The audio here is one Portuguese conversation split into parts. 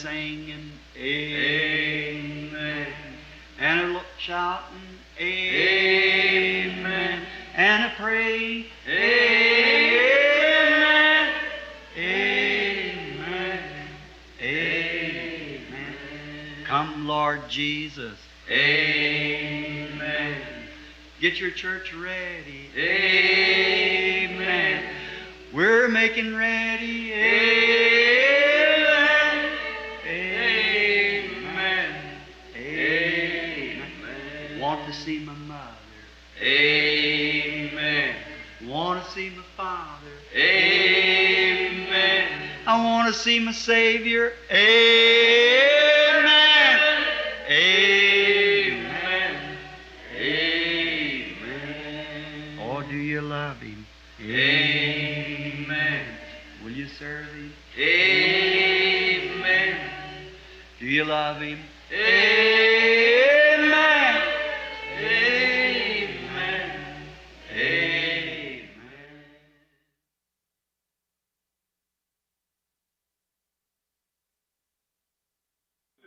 singing, Amen. And a shouting, Amen. And a praying, Amen. Amen. Amen. Come, Lord Jesus. Amen. Get your church ready. Amen. We're making ready. Amen. Amen. Amen. Want to see my mother. Amen. Want to see my father. Amen. I want to see my Savior. Amen. Amen. Amen. Oh, do you love Him? Amen. Will you serve Him? Amen. Do you love Him? Amen. Amen. Amen.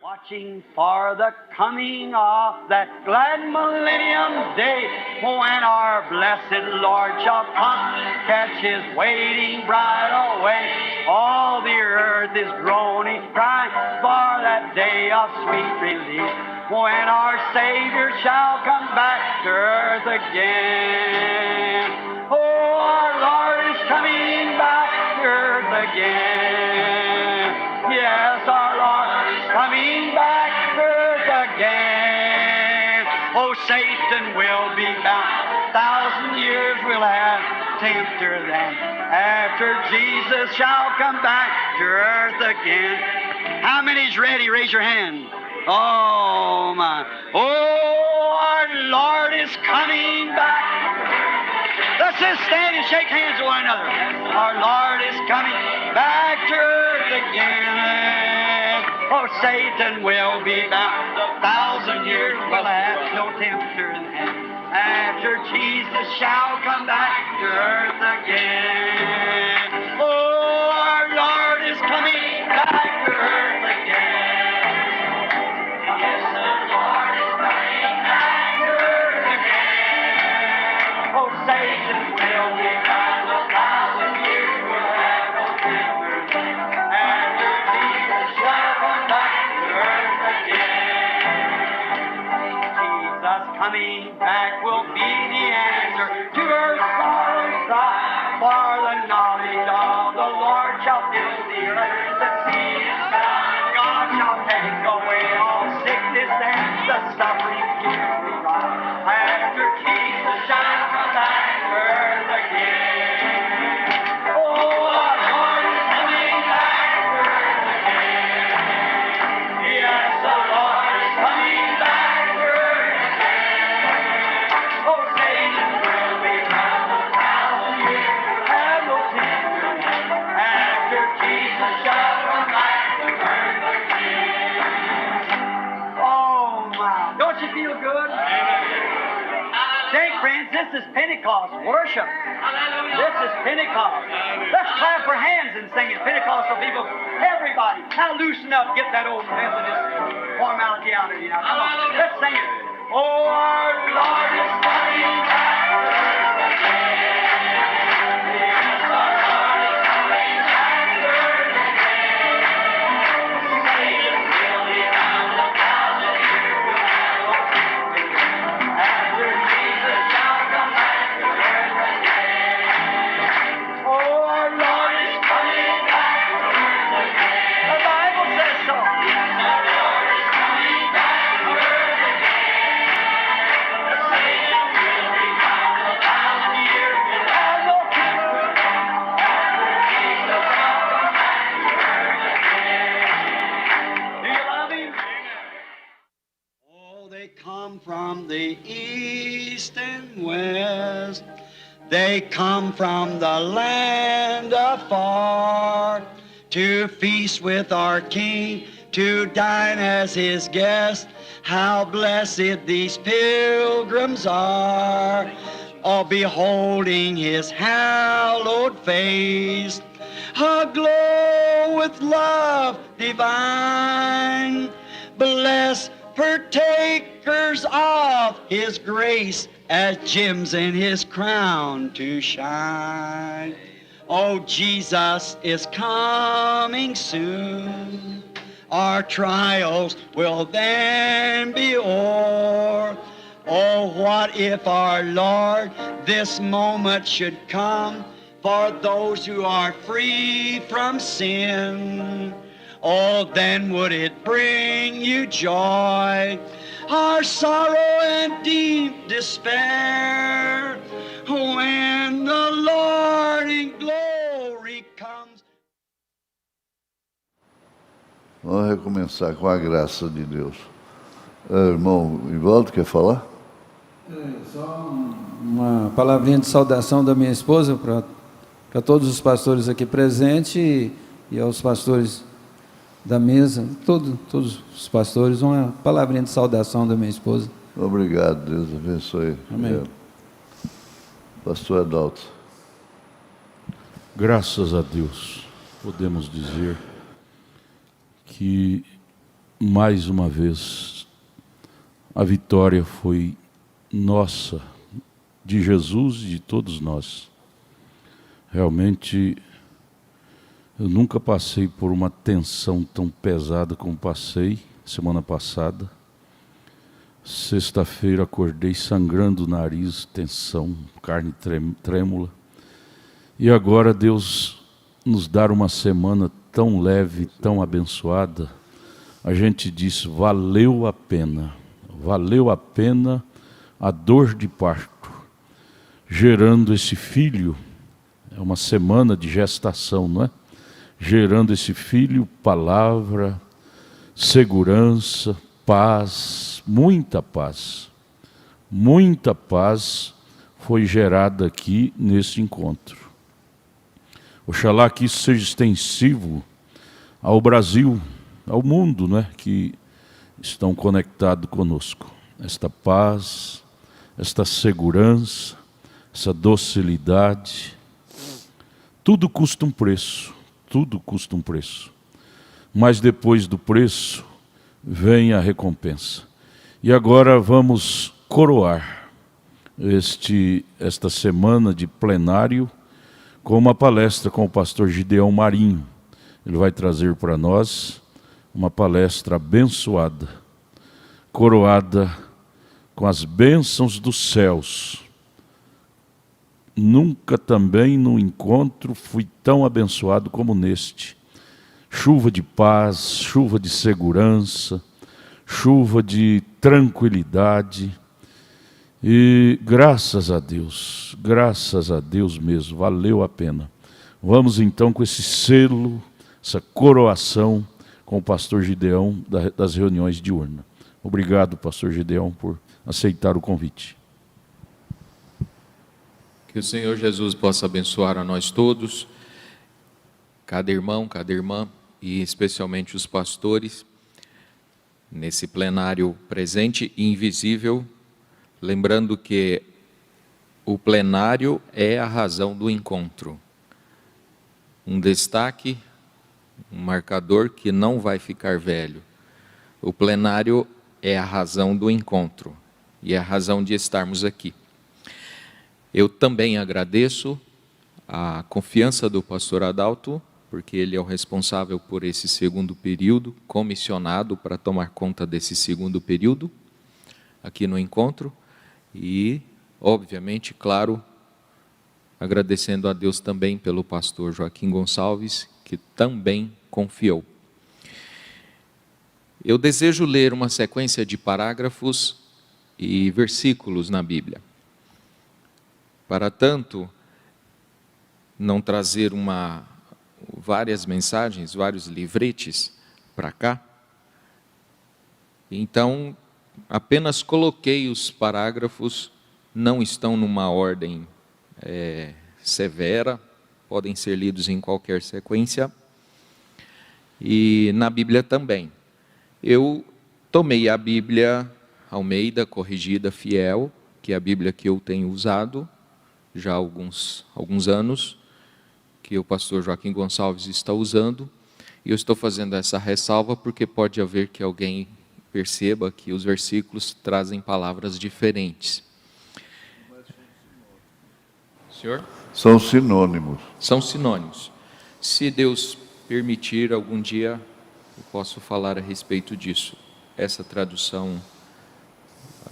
Watching for the coming of that glad millennium day, when our blessed Lord shall come, catch His waiting bride away. All the earth is groaning, crying for that day of sweet release, when our Savior shall come back to earth again. Oh, our Lord is coming back to earth again. Yes, our Lord is coming back to earth again. Oh, Satan will be bound. 1,000 years will have tempter then, after Jesus shall come back to earth again. How many's ready? Raise your hand. Oh, my. Oh, our Lord is coming back. Let's just stand and shake hands with one another. Our Lord is coming back to earth again. Oh, Satan will be bound. 1,000 years will have no tempter then, after Jesus shall come back to earth again. Oh, our Lord is coming back to earth again. Yes, the Lord is coming back to earth again. Oh, Satan will be bound. 1,000 years will have no temper then, after Jesus shall come back to earth again. Jesus coming back will be the answer to her sorrowing cry, for the knowledge of the Lord shall fill the earth. The sea is found. God shall take away all sickness and the suffering tears we cry, after Jesus shall come back to earth again. Oh, our Lord is coming back to earth again. Yes, the Lord is coming back to earth again. Oh, Satan will be bound. 1,000 years will have no temper then, after Jesus shall come back to earth again. Oh, my. Don't you feel good? Say, friends, this is Pentecost worship. This is Pentecost. Let's clap our hands and sing it. Pentecostal people, everybody, now loosen up, get that old Methodist formality out of you now. Come on, let's sing it. Oh, our Lord is coming back to earth again. Yes, our Lord is coming back to earth again. Satan will be bound. 1,000 years will have no temper then, after Jesus shall come back to earth again. Oh, our Lord is coming back to earth again. The Bible says so. Yes, our Lord is coming back to earth again. Satan will be bound. 1,000 years will have no temper then, after Jesus shall come back to earth again. Do you love Him? Oh, they come from the east and west. They come from the land afar to feast with our King, to dine as His guest. How blessed these pilgrims are, all beholding His hallowed face. aglow with love divine. Bless partakers of His grace as gems in His crown to shine. Oh, Jesus is coming soon. Our trials will then be o'er. Oh, what if our Lord this moment should come for those who are free from sin? Oh, then would it bring you joy, our sorrow and deep despair, when the Lord in glory comes. Vamos recomeçar com a graça de Deus. Irmão Ivaldo, quer falar? Só uma palavrinha de saudação da minha esposa para todos os pastores aqui presentes e aos pastores da mesa, todos os pastores, uma palavrinha de saudação da minha esposa. Obrigado, Deus abençoe. Amém. Pastor Adalto. Graças a Deus, podemos dizer que mais uma vez a vitória foi nossa, de Jesus e de todos nós. Realmente, eu nunca passei por uma tensão tão pesada como passei semana passada. Sexta-feira acordei sangrando o nariz, tensão, carne trêmula. E agora Deus nos dar uma semana tão leve, tão abençoada. A gente diz, valeu a pena a dor de parto, gerando esse filho. É uma semana de gestação, não é? Gerando esse filho, palavra, segurança, paz, muita paz. Muita paz foi gerada aqui nesse encontro. Oxalá que isso seja extensivo ao Brasil, ao mundo, né, que estão conectados conosco. Esta paz, esta segurança, essa docilidade, tudo custa um preço. Tudo custa um preço, mas depois do preço vem a recompensa. E agora vamos coroar esta semana de plenário com uma palestra com o pastor Gideão Marinho. Ele vai trazer para nós uma palestra abençoada, coroada com as bênçãos dos céus. Nunca também no encontro fui tão abençoado como neste. Chuva de paz, chuva de segurança, chuva de tranquilidade. E graças a Deus mesmo, valeu a pena. Vamos então com esse selo, essa coroação com o pastor Gideão das reuniões de urna. Obrigado, pastor Gideão, por aceitar o convite. Que o Senhor Jesus possa abençoar a nós todos, cada irmão, cada irmã, e especialmente os pastores, nesse plenário presente e invisível, lembrando que o plenário é a razão do encontro. Um destaque, um marcador que não vai ficar velho. O plenário é a razão do encontro e é a razão de estarmos aqui. Eu também agradeço a confiança do pastor Adalto, porque ele é o responsável por esse segundo período, comissionado para tomar conta desse segundo período, aqui no encontro. E, obviamente, claro, agradecendo a Deus também pelo pastor Joaquim Gonçalves, que também confiou. Eu desejo ler uma sequência de parágrafos e versículos na Bíblia. Para tanto, não trazer várias mensagens, vários livretes para cá. Então, apenas coloquei os parágrafos, não estão numa ordem severa, podem ser lidos em qualquer sequência. E na Bíblia também. Eu tomei a Bíblia Almeida, Corrigida, Fiel, que é a Bíblia que eu tenho usado já há alguns anos, que o pastor Joaquim Gonçalves está usando, e eu estou fazendo essa ressalva porque pode haver que alguém perceba que os versículos trazem palavras diferentes. Senhor? São sinônimos. São sinônimos. Se Deus permitir, algum dia eu posso falar a respeito disso. Essa tradução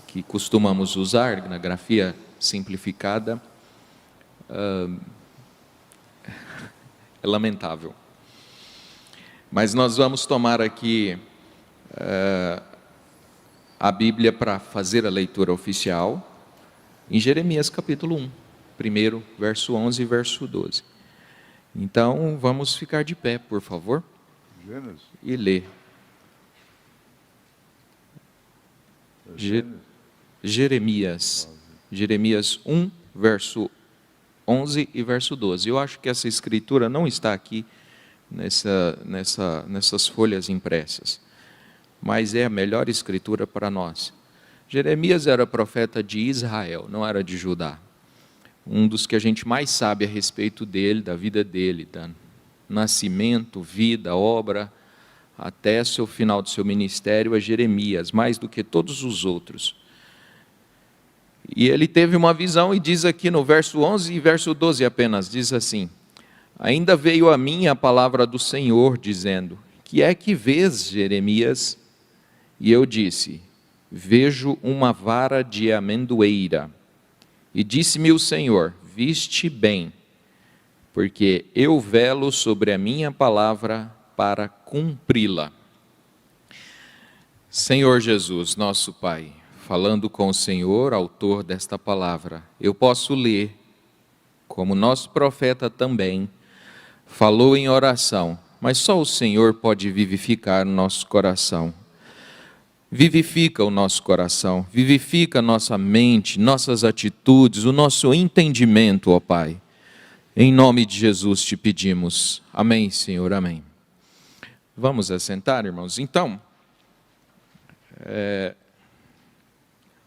que costumamos usar na grafia simplificada é lamentável. Mas nós vamos tomar aqui a Bíblia para fazer a leitura oficial em Jeremias capítulo 1, primeiro, verso 11 e verso 12. Então, vamos ficar de pé, por favor, e ler. Jeremias 1, verso 11 e verso 12. Eu acho que essa escritura não está aqui nessas folhas impressas, mas é a melhor escritura para nós. Jeremias era profeta de Israel, não era de Judá. Um dos que a gente mais sabe a respeito dele, da vida dele, do nascimento, vida, obra, até o final do seu ministério, é Jeremias, mais do que todos os outros. E ele teve uma visão e diz aqui no verso 11 e verso 12 apenas, diz assim: ainda veio a mim a palavra do Senhor, dizendo, que é que vês, Jeremias? E eu disse, vejo uma vara de amendoeira. E disse-me o Senhor, viste bem, porque eu velo sobre a minha palavra para cumpri-la. Senhor Jesus, nosso Pai, falando com o Senhor, autor desta palavra, eu posso ler, como nosso profeta também, falou em oração, mas só o Senhor pode vivificar o nosso coração. Vivifica o nosso coração, vivifica nossa mente, nossas atitudes, o nosso entendimento, ó Pai. Em nome de Jesus te pedimos. Amém, Senhor, amém. Vamos assentar, irmãos? Então,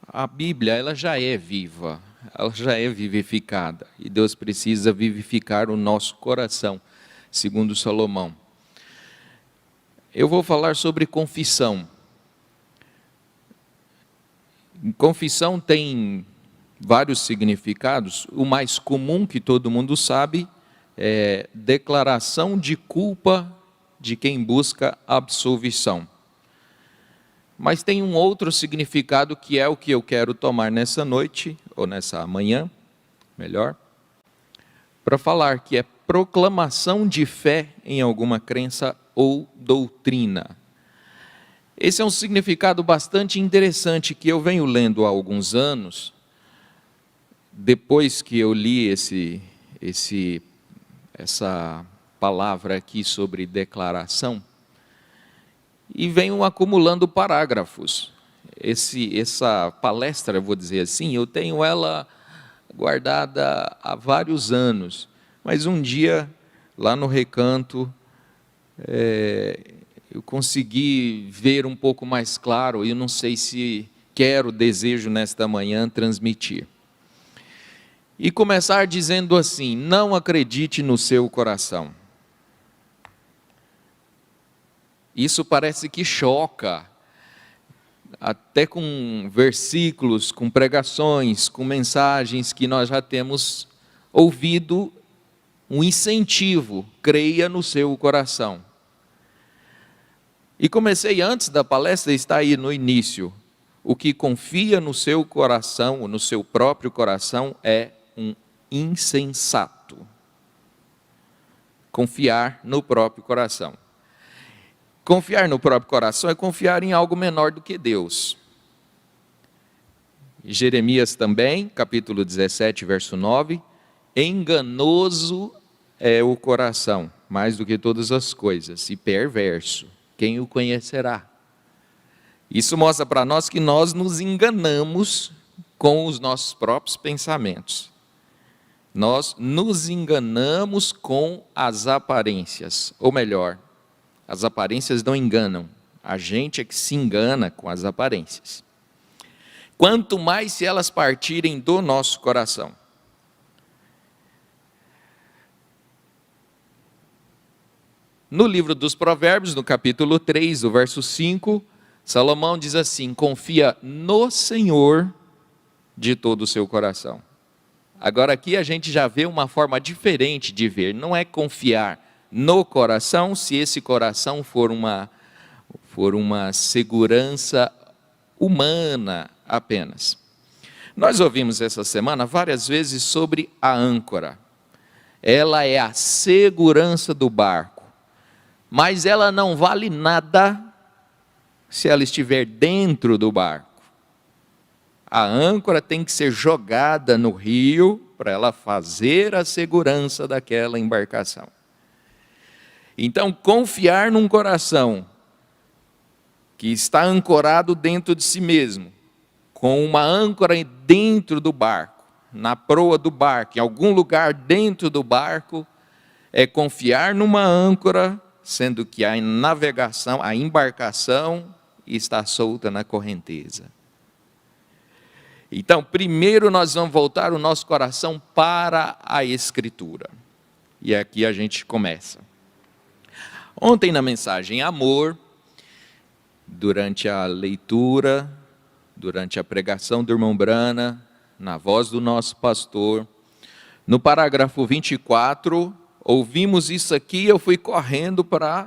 a Bíblia, ela já é viva, ela já é vivificada, e Deus precisa vivificar o nosso coração, segundo Salomão. Eu vou falar sobre confissão. Confissão tem vários significados. O mais comum, que todo mundo sabe, é declaração de culpa de quem busca absolvição. Mas tem um outro significado que é o que eu quero tomar nessa noite, ou nessa manhã, melhor, para falar que é proclamação de fé em alguma crença ou doutrina. Esse é um significado bastante interessante que eu venho lendo há alguns anos, depois que eu li essa palavra aqui sobre declaração, e venho acumulando parágrafos. Essa palestra, eu vou dizer assim, eu tenho ela guardada há vários anos, mas um dia, lá no recanto, eu consegui ver um pouco mais claro, e eu não sei se desejo nesta manhã transmitir. E começar dizendo assim: não acredite no seu coração. Isso parece que choca, até com versículos, com pregações, com mensagens que nós já temos ouvido um incentivo, creia no seu coração. E comecei antes da palestra, está aí no início, o que confia no seu coração, no seu próprio coração, é um insensato. Confiar no próprio coração. Confiar no próprio coração é confiar em algo menor do que Deus. Jeremias também, capítulo 17, verso 9, enganoso é o coração, mais do que todas as coisas, e perverso. Quem o conhecerá? Isso mostra para nós que nós nos enganamos com os nossos próprios pensamentos. Nós nos enganamos com as aparências, ou melhor, as aparências não enganam, a gente é que se engana com as aparências. Quanto mais se elas partirem do nosso coração. no livro dos Provérbios, no capítulo 3, o verso 5, Salomão diz assim: confia no Senhor de todo o seu coração. Agora aqui a gente já vê uma forma diferente de ver, não é confiar no coração, se esse coração for uma segurança humana apenas. Nós ouvimos essa semana várias vezes sobre a âncora. Ela é a segurança do barco, mas ela não vale nada se ela estiver dentro do barco. A âncora tem que ser jogada no rio para ela fazer a segurança daquela embarcação. Então, confiar num coração que está ancorado dentro de si mesmo, com uma âncora dentro do barco, na proa do barco, em algum lugar dentro do barco, é confiar numa âncora, sendo que a navegação, a embarcação está solta na correnteza. Então, primeiro nós vamos voltar o nosso coração para a Escritura. E aqui a gente começa. Ontem na mensagem Amor, durante a leitura, durante a pregação do irmão Brana, na voz do nosso pastor, no parágrafo 24, ouvimos isso aqui, eu fui correndo para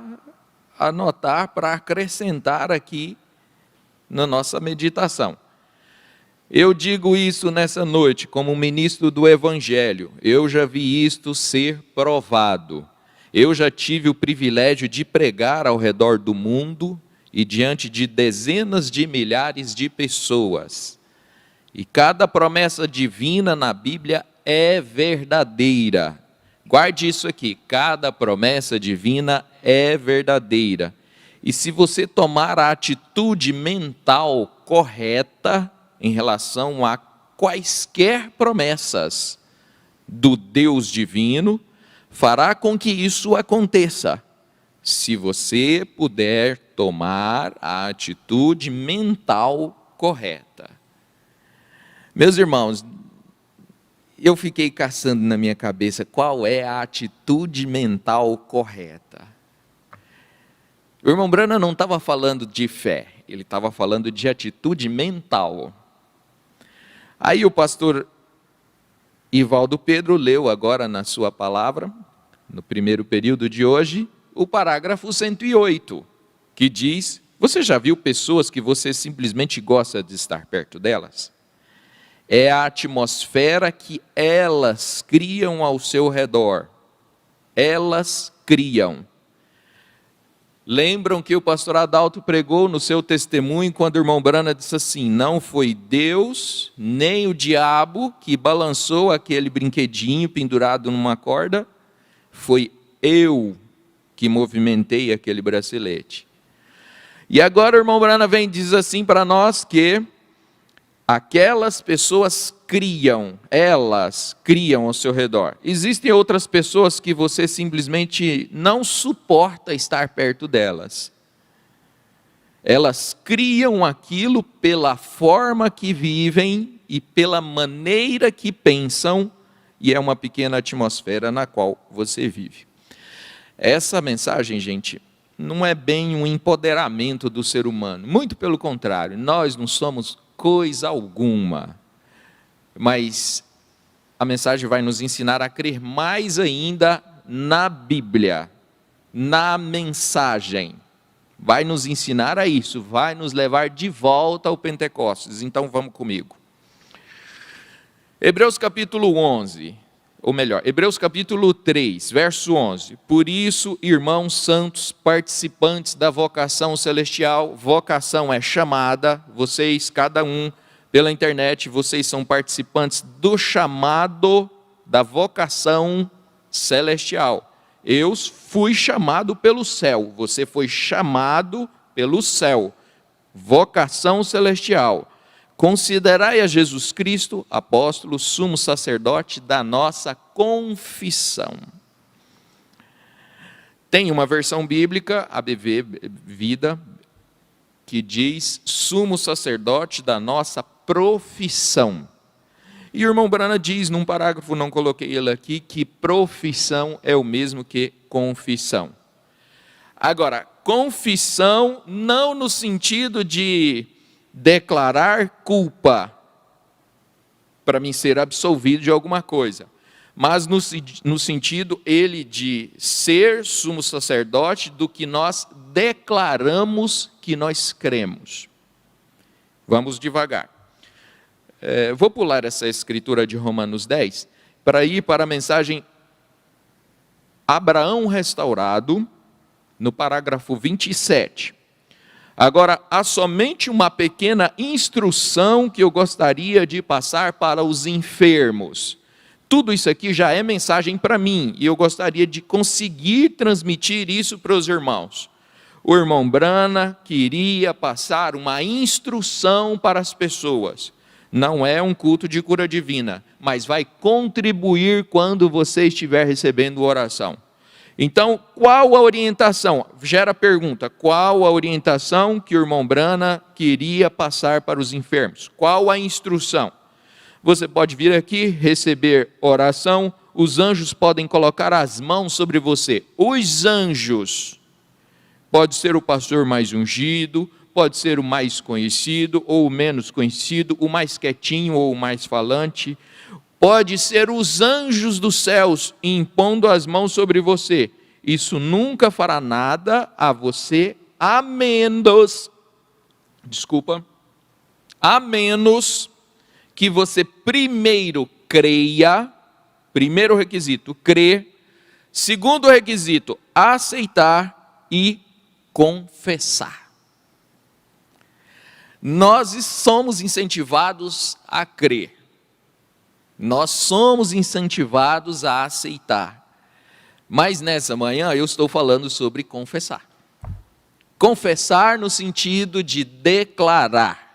anotar, para acrescentar aqui na nossa meditação. Eu digo isso nessa noite como ministro do Evangelho, eu já vi isto ser provado. Eu já tive o privilégio de pregar ao redor do mundo e diante de dezenas de milhares de pessoas. E cada promessa divina na Bíblia é verdadeira. Guarde isso aqui, cada promessa divina é verdadeira. E se você tomar a atitude mental correta em relação a quaisquer promessas do Deus divino, fará com que isso aconteça, se você puder tomar a atitude mental correta. Meus irmãos, eu fiquei caçando na minha cabeça qual é a atitude mental correta. O irmão Brana não estava falando de fé, ele estava falando de atitude mental. Aí o pastor Ivaldo Pedro leu agora na sua palavra, no primeiro período de hoje, o parágrafo 108, que diz: você já viu pessoas que você simplesmente gosta de estar perto delas? É a atmosfera que elas criam ao seu redor. Elas criam. Lembram que o pastor Adalto pregou no seu testemunho quando o irmão Brana disse assim: não foi Deus nem o diabo que balançou aquele brinquedinho pendurado numa corda, foi eu que movimentei aquele bracelete. E agora o irmão Brana vem e diz assim para nós que aquelas pessoas criam, elas criam ao seu redor. Existem outras pessoas que você simplesmente não suporta estar perto delas. Elas criam aquilo pela forma que vivem e pela maneira que pensam, e é uma pequena atmosfera na qual você vive. Essa mensagem, gente, não é bem um empoderamento do ser humano, muito pelo contrário, nós não somos coisa alguma, mas a mensagem vai nos ensinar a crer mais ainda na Bíblia, na mensagem, vai nos ensinar a isso, vai nos levar de volta ao Pentecostes. Então vamos comigo. Hebreus capítulo 11, ou melhor, Hebreus capítulo 3, verso 11. Por isso, irmãos santos, participantes da vocação celestial, vocação é chamada, vocês, cada um, pela internet, vocês são participantes do chamado da vocação celestial. Eu fui chamado pelo céu, você foi chamado pelo céu, vocação celestial. Considerai a Jesus Cristo, apóstolo, sumo sacerdote da nossa confissão. Tem uma versão bíblica, a BV Vida, que diz sumo sacerdote da nossa profissão. E o irmão Brana diz, num parágrafo, não coloquei ele aqui, que profissão é o mesmo que confissão. Agora, confissão não no sentido de declarar culpa para mim ser absolvido de alguma coisa, mas no sentido ele de ser sumo sacerdote do que nós declaramos que nós cremos. Vamos devagar. Vou pular essa escritura de Romanos 10 para ir para a mensagem Abraão restaurado, no parágrafo 27. Agora, há somente uma pequena instrução que eu gostaria de passar para os enfermos. Tudo isso aqui já é mensagem para mim, e eu gostaria de conseguir transmitir isso para os irmãos. O irmão Brana queria passar uma instrução para as pessoas. Não é um culto de cura divina, mas vai contribuir quando você estiver recebendo oração. Então, qual a orientação? Gera a pergunta, qual a orientação que o irmão Brana queria passar para os enfermos? Qual a instrução? Você pode vir aqui, receber oração, os anjos podem colocar as mãos sobre você. Os anjos, pode ser o pastor mais ungido, pode ser o mais conhecido ou o menos conhecido, o mais quietinho ou o mais falante, pode ser os anjos dos céus impondo as mãos sobre você. Isso nunca fará nada a você, a menos que você primeiro creia, primeiro requisito, crer, segundo requisito, aceitar e confessar. Nós somos incentivados a crer. Nós somos incentivados a aceitar. Mas nessa manhã eu estou falando sobre confessar. Confessar no sentido de declarar.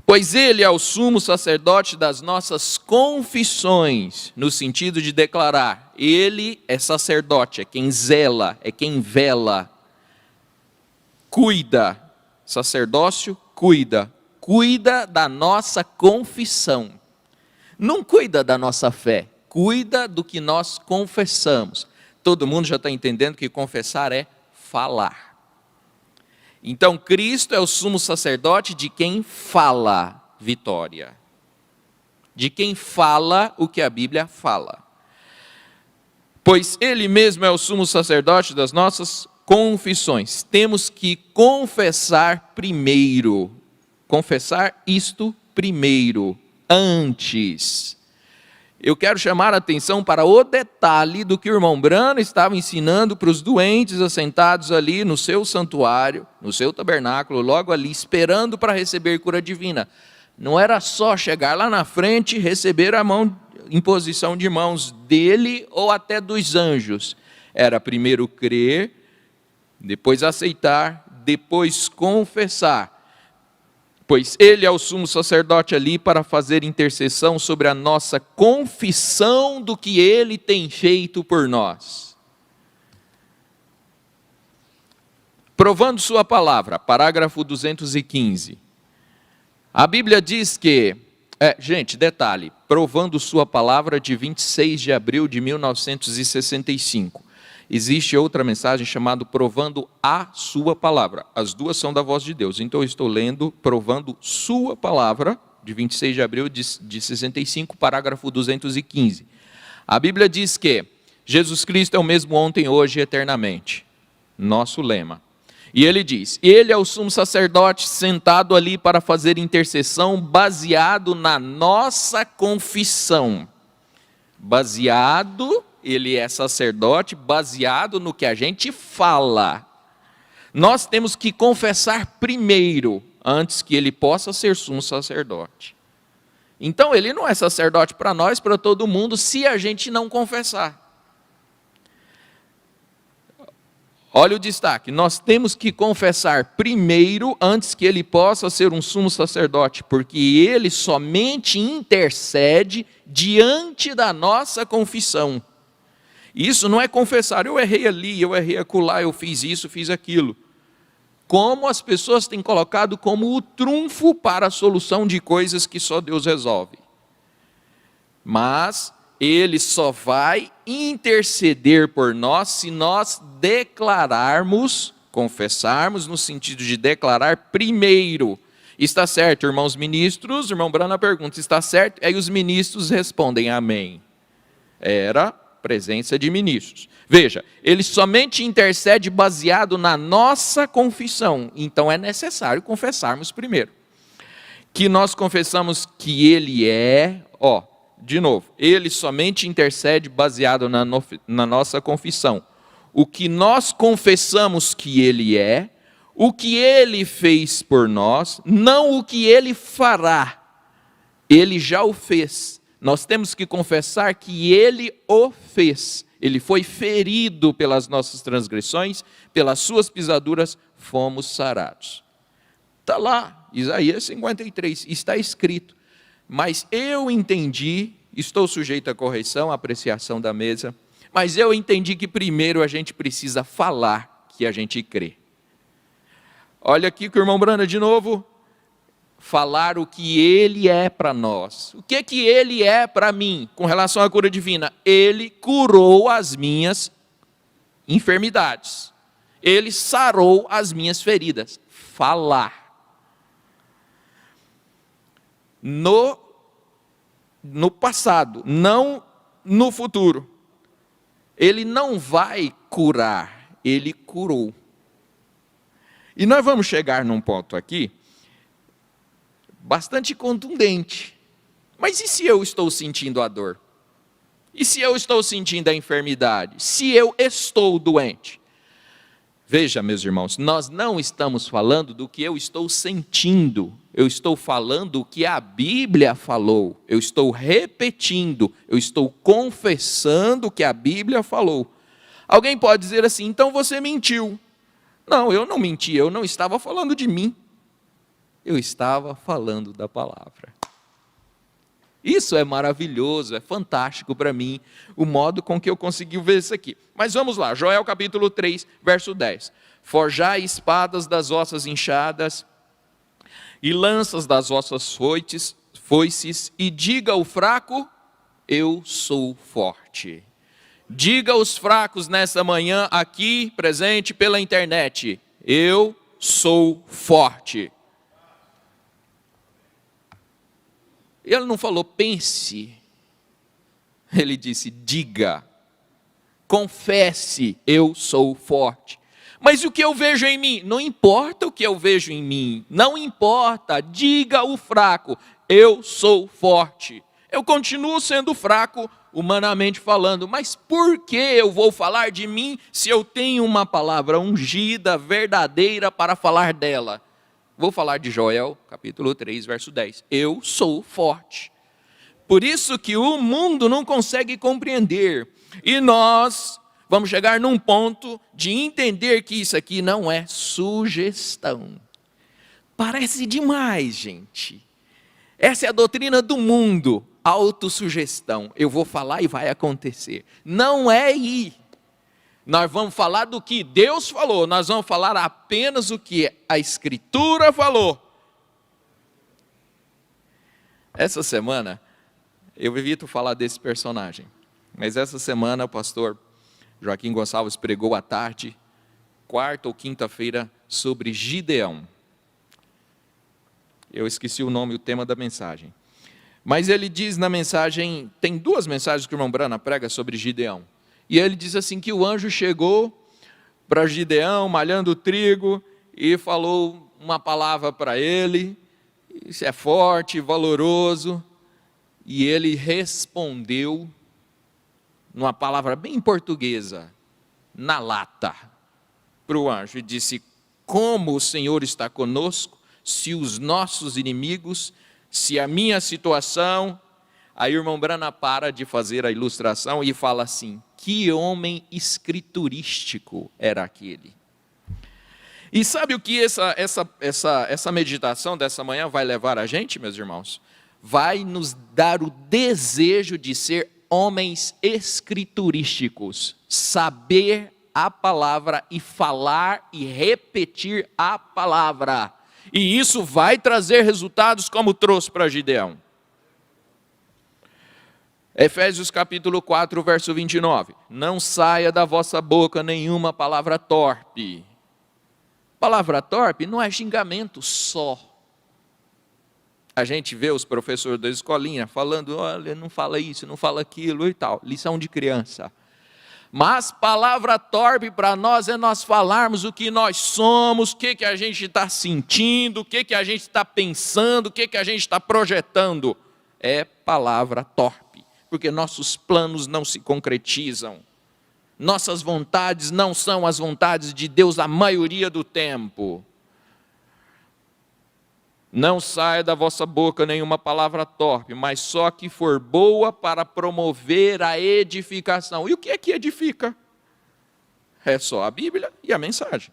Pois ele é o sumo sacerdote das nossas confissões, no sentido de declarar. Ele é sacerdote, é quem zela, é quem vela, cuida. Sacerdócio cuida da nossa confissão. Não cuida da nossa fé, cuida do que nós confessamos. Todo mundo já está entendendo que confessar é falar. Então, Cristo é o sumo sacerdote de quem fala vitória. De quem fala o que a Bíblia fala. Pois Ele mesmo é o sumo sacerdote das nossas confissões. Temos que confessar primeiro. Confessar isto primeiro. Antes. Eu quero chamar a atenção para o detalhe do que o irmão Brana estava ensinando para os doentes assentados ali no seu santuário, no seu tabernáculo, logo ali, esperando para receber cura divina. Não era só chegar lá na frente e receber a imposição de mãos dele ou até dos anjos. Era primeiro crer, depois aceitar, depois confessar. Pois ele é o sumo sacerdote ali para fazer intercessão sobre a nossa confissão do que ele tem feito por nós. Provando sua palavra, parágrafo 215. A Bíblia diz que, detalhe, provando sua palavra de 26 de abril de 1965. Existe outra mensagem chamada Provando a Sua Palavra. As duas são da voz de Deus. Então eu estou lendo Provando Sua Palavra, de 26 de abril de 65, parágrafo 215. A Bíblia diz que Jesus Cristo é o mesmo ontem, hoje e eternamente. Nosso lema. E ele diz, ele é o sumo sacerdote sentado ali para fazer intercessão baseado na nossa confissão. Ele é sacerdote baseado no que a gente fala. Nós temos que confessar primeiro, antes que ele possa ser sumo sacerdote. Então ele não é sacerdote para nós, para todo mundo, se a gente não confessar. Olha o destaque, nós temos que confessar primeiro, antes que ele possa ser um sumo sacerdote, porque ele somente intercede diante da nossa confissão. Isso não é confessar, eu errei ali, eu errei acolá, eu fiz isso, fiz aquilo. Como as pessoas têm colocado como o trunfo para a solução de coisas que só Deus resolve. Mas Ele só vai interceder por nós se nós declararmos, confessarmos no sentido de declarar primeiro. Está certo, irmãos ministros? O irmão Brana pergunta, está certo? Aí os ministros respondem, amém. Era presença de ministros. Veja, ele somente intercede baseado na nossa confissão. Então é necessário confessarmos primeiro. Que nós confessamos que ele é, de novo, ele somente intercede baseado na nossa confissão. O que nós confessamos que ele é, o que ele fez por nós, não o que ele fará. Ele já o fez. Nós temos que confessar que ele o fez. Ele foi ferido pelas nossas transgressões, pelas suas pisaduras, fomos sarados. Está lá, Isaías 53, está escrito. Mas eu entendi, estou sujeito à correção, à apreciação da mesa, mas eu entendi que primeiro a gente precisa falar que a gente crê. Olha aqui com o irmão Brana de novo. Falar o que ele é para nós. O que ele é para mim com relação à cura divina? Ele curou as minhas enfermidades. Ele sarou as minhas feridas. Falar. No passado, não no futuro. Ele não vai curar, ele curou. E nós vamos chegar num ponto aqui bastante contundente. Mas e se eu estou sentindo a dor? E se eu estou sentindo a enfermidade? Se eu estou doente? Veja, meus irmãos, nós não estamos falando do que eu estou sentindo. Eu estou falando o que a Bíblia falou. Eu estou repetindo. Eu estou confessando o que a Bíblia falou. Alguém pode dizer assim, então você mentiu. Não, eu não menti, eu não estava falando de mim. Eu estava falando da palavra. Isso é maravilhoso, é fantástico para mim, o modo com que eu consegui ver isso aqui. Mas vamos lá, Joel capítulo 3, verso 10. Forjai espadas das vossas enxadas e lanças das vossas foices, e diga ao fraco, eu sou forte. Diga aos fracos nessa manhã, aqui presente pela internet, eu sou forte. Ele não falou pense, ele disse diga, confesse, eu sou forte. Mas o que eu vejo em mim? Não importa o que eu vejo em mim, não importa, diga ao fraco, eu sou forte. Eu continuo sendo fraco, humanamente falando, mas por que eu vou falar de mim se eu tenho uma palavra ungida, verdadeira para falar dela? Vou falar de Joel, capítulo 3, verso 10. Eu sou forte. Por isso que o mundo não consegue compreender. E nós vamos chegar num ponto de entender que isso aqui não é sugestão. Parece demais, gente. Essa é a doutrina do mundo, autossugestão. Eu vou falar e vai acontecer. Não é ir. Nós vamos falar do que Deus falou, nós vamos falar apenas o que a Escritura falou. Essa semana, eu evito falar desse personagem, mas essa semana o pastor Joaquim Gonçalves pregou à tarde, quarta ou quinta-feira, sobre Gideão. Eu esqueci o nome e o tema da mensagem. Mas ele diz na mensagem, tem duas mensagens que o irmão Brana prega sobre Gideão. E ele diz assim que o anjo chegou para Gideão, malhando o trigo, e falou uma palavra para ele, isso é forte, valoroso, e ele respondeu, numa palavra bem portuguesa, na lata, para o anjo, e disse, como o Senhor está conosco, se os nossos inimigos, se a minha situação... Aí o irmão Brana para de fazer a ilustração e fala assim, que homem escriturístico era aquele. E sabe o que essa meditação dessa manhã vai levar a gente, meus irmãos? Vai nos dar o desejo de ser homens escriturísticos, saber a palavra e falar e repetir a palavra. E isso vai trazer resultados como trouxe para Gideão. Efésios capítulo 4, verso 29. Não saia da vossa boca nenhuma palavra torpe. Palavra torpe não é xingamento só. A gente vê os professores da escolinha falando, olha, não fala isso, não fala aquilo e tal. Lição de criança. Mas palavra torpe para nós é nós falarmos o que nós somos, o que a gente está sentindo, o que a gente está pensando, o que a gente está projetando. É palavra torpe, porque nossos planos não se concretizam. Nossas vontades não são as vontades de Deus a maioria do tempo. Não saia da vossa boca nenhuma palavra torpe, mas só que for boa para promover a edificação. E o que é que edifica? É só a Bíblia e a mensagem.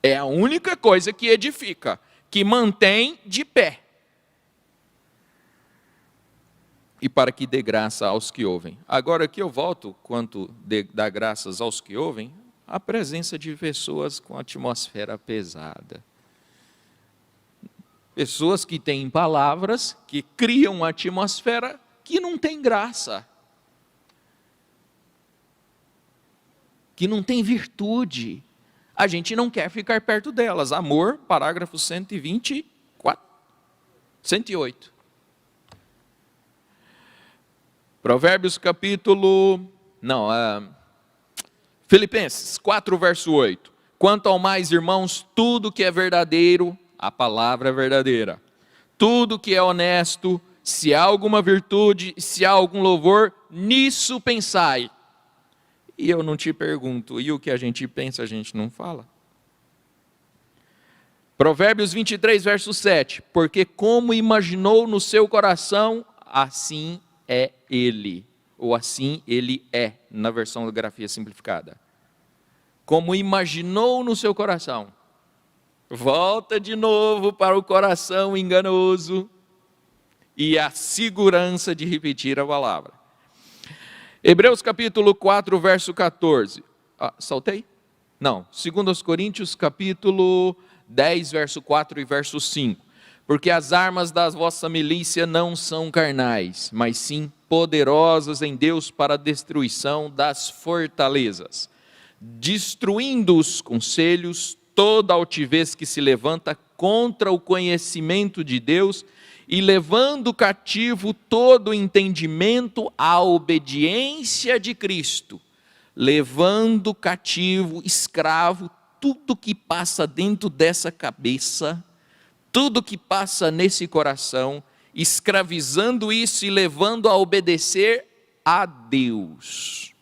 É a única coisa que edifica, que mantém de pé. E para que dê graça aos que ouvem. Agora aqui eu volto, quanto dá graças aos que ouvem, a presença de pessoas com atmosfera pesada. Pessoas que têm palavras, que criam uma atmosfera que não tem graça. Que não tem virtude. A gente não quer ficar perto delas. Amor, parágrafo 124, 108. Provérbios Filipenses 4, verso 8. Quanto ao mais, irmãos, tudo que é verdadeiro, a palavra é verdadeira. Tudo que é honesto, se há alguma virtude, se há algum louvor, nisso pensai. E eu não te pergunto, e o que a gente pensa, a gente não fala? Provérbios 23, verso 7. Porque como imaginou no seu coração, assim é ele, ou assim ele é, na versão da grafia simplificada. Como imaginou no seu coração. Volta de novo para o coração enganoso e a segurança de repetir a palavra. Hebreus capítulo 4, verso 14. Saltei? Não. 2 Coríntios capítulo 10, verso 4 e verso 5. Porque as armas da vossa milícia não são carnais, mas sim poderosas em Deus para a destruição das fortalezas, destruindo os conselhos, toda altivez que se levanta contra o conhecimento de Deus e levando cativo todo o entendimento à obediência de Cristo, levando cativo, escravo, tudo que passa dentro dessa cabeça, tudo que passa nesse coração, escravizando isso e levando a obedecer a Deus.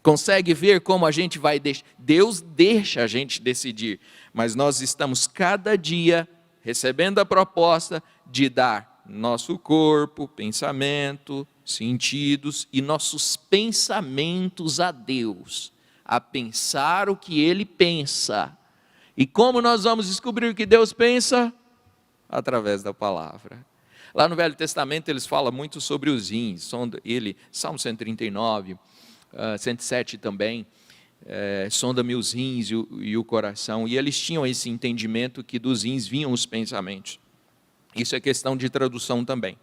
Consegue ver como a gente vai deixar? Deus deixa a gente decidir, mas nós estamos cada dia recebendo a proposta de dar nosso corpo, pensamento, sentidos e nossos pensamentos a Deus, a pensar o que Ele pensa. E como nós vamos descobrir o que Deus pensa? Através da palavra. Lá no Velho Testamento eles falam muito sobre os rins, Salmo 139, 107 também, sonda-me os rins e o coração, e eles tinham esse entendimento que dos rins vinham os pensamentos. Isso é questão de tradução também.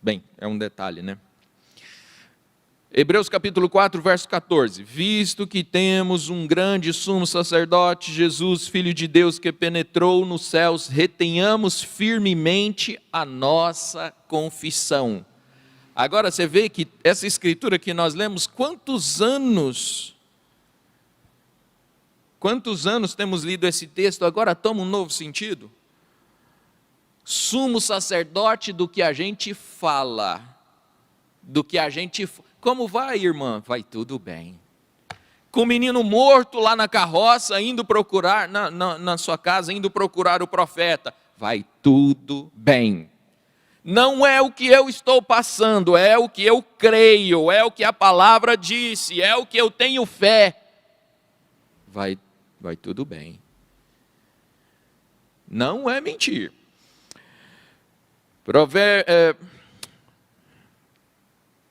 Bem, é um detalhe, né? Hebreus capítulo 4, verso 14. Visto que temos um grande sumo sacerdote, Jesus, Filho de Deus, que penetrou nos céus, retenhamos firmemente a nossa confissão. Agora você vê que essa escritura que nós lemos, quantos anos temos lido esse texto, agora toma um novo sentido? Sumo sacerdote do que a gente fala, como vai, irmã? Vai tudo bem. Com o menino morto lá na carroça, indo procurar, na sua casa, indo procurar o profeta, vai tudo bem. Não é o que eu estou passando, é o que eu creio, é o que a palavra disse, é o que eu tenho fé. Vai tudo bem. Não é mentir.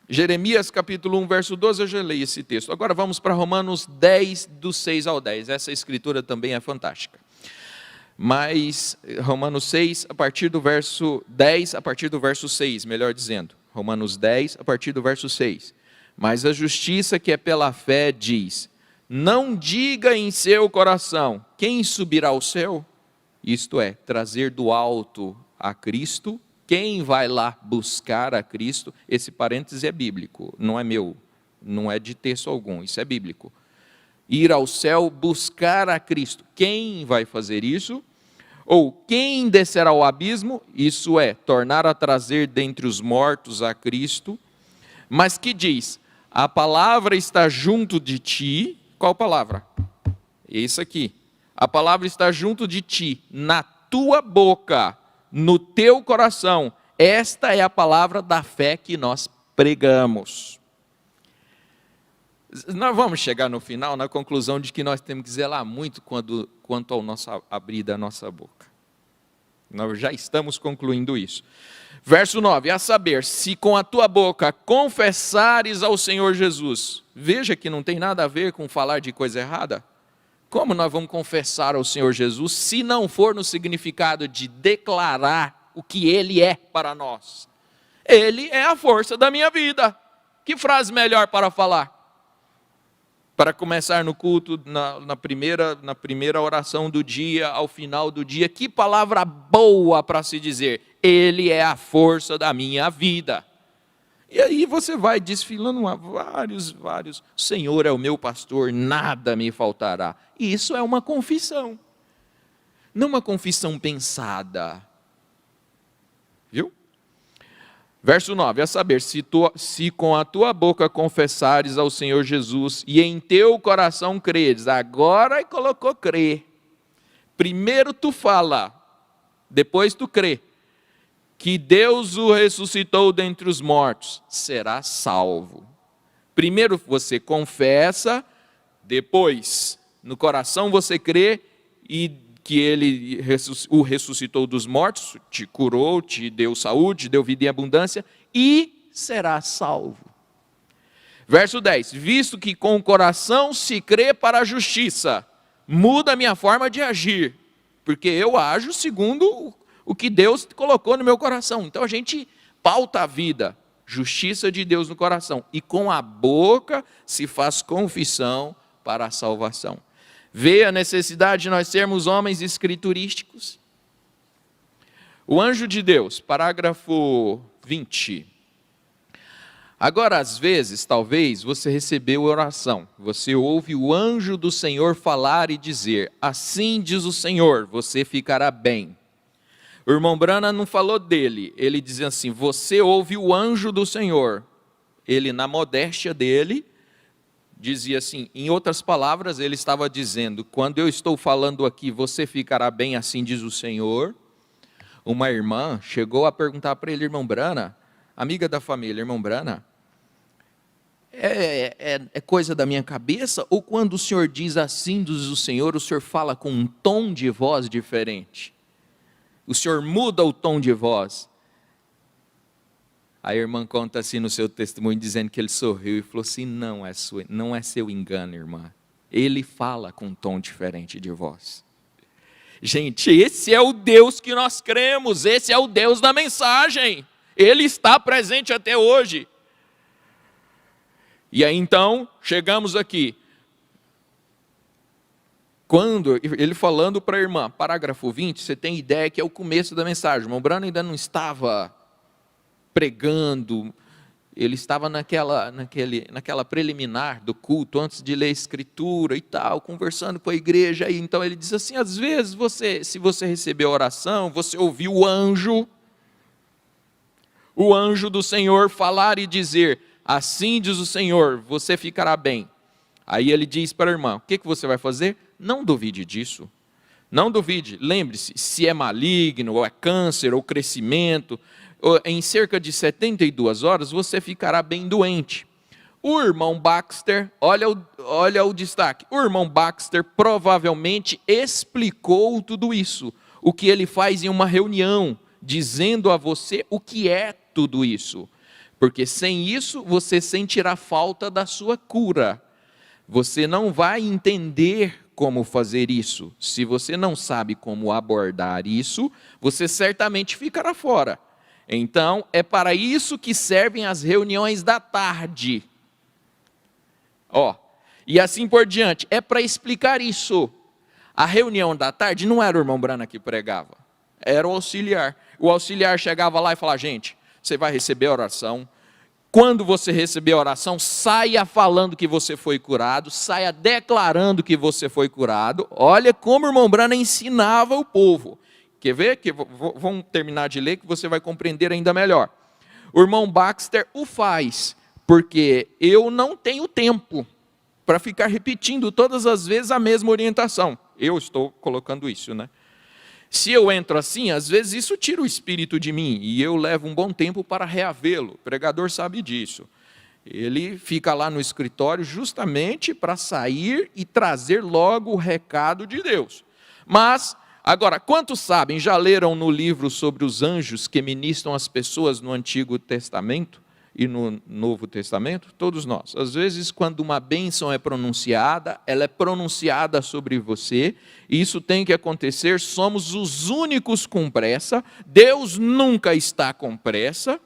Jeremias capítulo 1, verso 12, eu já leio esse texto. Agora vamos para Romanos 10, do 6 ao 10. Essa escritura também é fantástica. Mas Romanos 6, a partir do verso 10, a partir do verso 6, melhor dizendo. Romanos 10, a partir do verso 6. Mas a justiça que é pela fé diz: não diga em seu coração, quem subirá ao céu? Isto é, trazer do alto a Cristo. Quem vai lá buscar a Cristo? Esse parêntese é bíblico, não é meu, não é de texto algum, isso é bíblico. Ir ao céu, buscar a Cristo. Quem vai fazer isso? Ou quem descerá ao abismo? Isso é, tornar a trazer dentre os mortos a Cristo. Mas que diz: a palavra está junto de ti. Qual palavra? Isso aqui. A palavra está junto de ti, na tua boca, no teu coração. Esta é a palavra da fé que nós pregamos. Nós vamos chegar no final, na conclusão de que nós temos que zelar muito quanto ao nosso abrir da nossa boca. Nós já estamos concluindo isso. Verso 9, a saber, se com a tua boca confessares ao Senhor Jesus. Veja que não tem nada a ver com falar de coisa errada. Como nós vamos confessar ao Senhor Jesus, se não for no significado de declarar o que Ele é para nós? Ele é a força da minha vida. Que frase melhor para falar? Para começar no culto, na primeira oração do dia, ao final do dia, que palavra boa para se dizer: Ele é a força da minha vida. E aí você vai desfilando vários, o Senhor é o meu pastor, nada me faltará. E isso é uma confissão, não uma confissão pensada. Viu? Verso 9, a saber, se com a tua boca confessares ao Senhor Jesus e em teu coração creres. Agora colocou crer. Primeiro tu fala, depois tu crê, que Deus o ressuscitou dentre os mortos, será salvo. Primeiro você confessa, depois no coração você crê e que Ele o ressuscitou dos mortos, te curou, te deu saúde, deu vida em abundância, e será salvo. Verso 10, visto que com o coração se crê para a justiça, muda a minha forma de agir, porque eu ajo segundo o que Deus colocou no meu coração. Então a gente pauta a vida, justiça de Deus no coração, e com a boca se faz confissão para a salvação. Vê a necessidade de nós sermos homens escriturísticos? O anjo de Deus, parágrafo 20. Agora, às vezes, talvez, você recebeu oração. Você ouve o anjo do Senhor falar e dizer: assim diz o Senhor, você ficará bem. O irmão Branham não falou dele. Ele dizia assim: você ouve o anjo do Senhor. Ele, na modéstia dele, dizia assim, em outras palavras, ele estava dizendo: quando eu estou falando aqui, você ficará bem, assim diz o Senhor. Uma irmã chegou a perguntar para ele: irmão Branham, amiga da família, irmão Branham, é coisa da minha cabeça? Ou quando o senhor diz assim diz o senhor fala com um tom de voz diferente? O senhor muda o tom de voz? A irmã conta assim no seu testemunho, dizendo que ele sorriu e falou assim: não é seu engano, irmã. Ele fala com um tom diferente de voz. Gente, esse é o Deus que nós cremos, esse é o Deus da mensagem. Ele está presente até hoje. E aí então, chegamos aqui. Quando ele falando para a irmã, parágrafo 20, você tem ideia que é o começo da mensagem. O irmão Branham ainda não estava pregando, ele estava naquela preliminar do culto, antes de ler a escritura e tal, conversando com a igreja. E então ele diz assim: às vezes, se você recebeu a oração, você ouviu o anjo do Senhor falar e dizer: assim diz o Senhor, você ficará bem. Aí ele diz para a irmã: o que você vai fazer? Não duvide disso. Não duvide. Lembre-se, se é maligno, ou é câncer, ou crescimento, em cerca de 72 horas você ficará bem doente. O irmão Baxter, olha o destaque, o irmão Baxter provavelmente explicou tudo isso, o que ele faz em uma reunião, dizendo a você o que é tudo isso, porque sem isso você sentirá falta da sua cura, você não vai entender como fazer isso. Se você não sabe como abordar isso, você certamente ficará fora. Então, é para isso que servem as reuniões da tarde. E assim por diante. É para explicar isso. A reunião da tarde não era o irmão Brana que pregava. Era o auxiliar. O auxiliar chegava lá e falava: gente, você vai receber a oração. Quando você receber a oração, saia falando que você foi curado, saia declarando que você foi curado. Olha como o irmão Brana ensinava o povo. Quer ver? Vamos terminar de ler que você vai compreender ainda melhor. O irmão Baxter o faz, porque eu não tenho tempo para ficar repetindo todas as vezes a mesma orientação. Eu estou colocando isso, né? Se eu entro assim, às vezes isso tira o espírito de mim, e eu levo um bom tempo para reavê-lo. O pregador sabe disso. Ele fica lá no escritório justamente para sair e trazer logo o recado de Deus. Mas, agora, quantos sabem, já leram no livro sobre os anjos que ministram as pessoas no Antigo Testamento e no Novo Testamento? Todos nós. Às vezes, quando uma bênção é pronunciada, ela é pronunciada sobre você, e isso tem que acontecer, somos os únicos com pressa, Deus nunca está com pressa.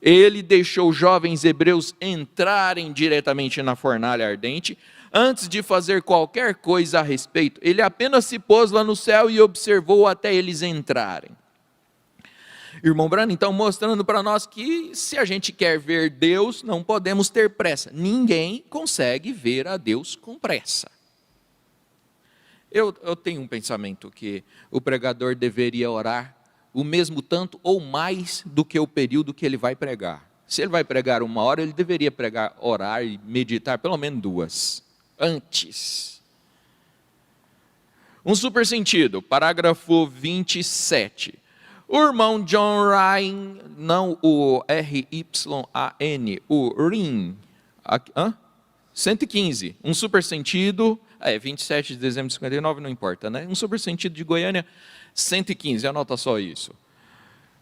Ele deixou os jovens hebreus entrarem diretamente na fornalha ardente, antes de fazer qualquer coisa a respeito. Ele apenas se pôs lá no céu e observou até eles entrarem. Irmão Brana, então, mostrando para nós que se a gente quer ver Deus, não podemos ter pressa. Ninguém consegue ver a Deus com pressa. Eu tenho um pensamento que o pregador deveria orar o mesmo tanto ou mais do que o período que ele vai pregar. Se ele vai pregar 1 hora, ele deveria orar e meditar pelo menos 2, antes. Um super sentido, parágrafo 27. O irmão John Ryan, não o R-Y-A-N, o Ryan, 115, um super sentido, 27 de dezembro de 59, não importa, né? Um super sentido de Goiânia, 115, anota só isso.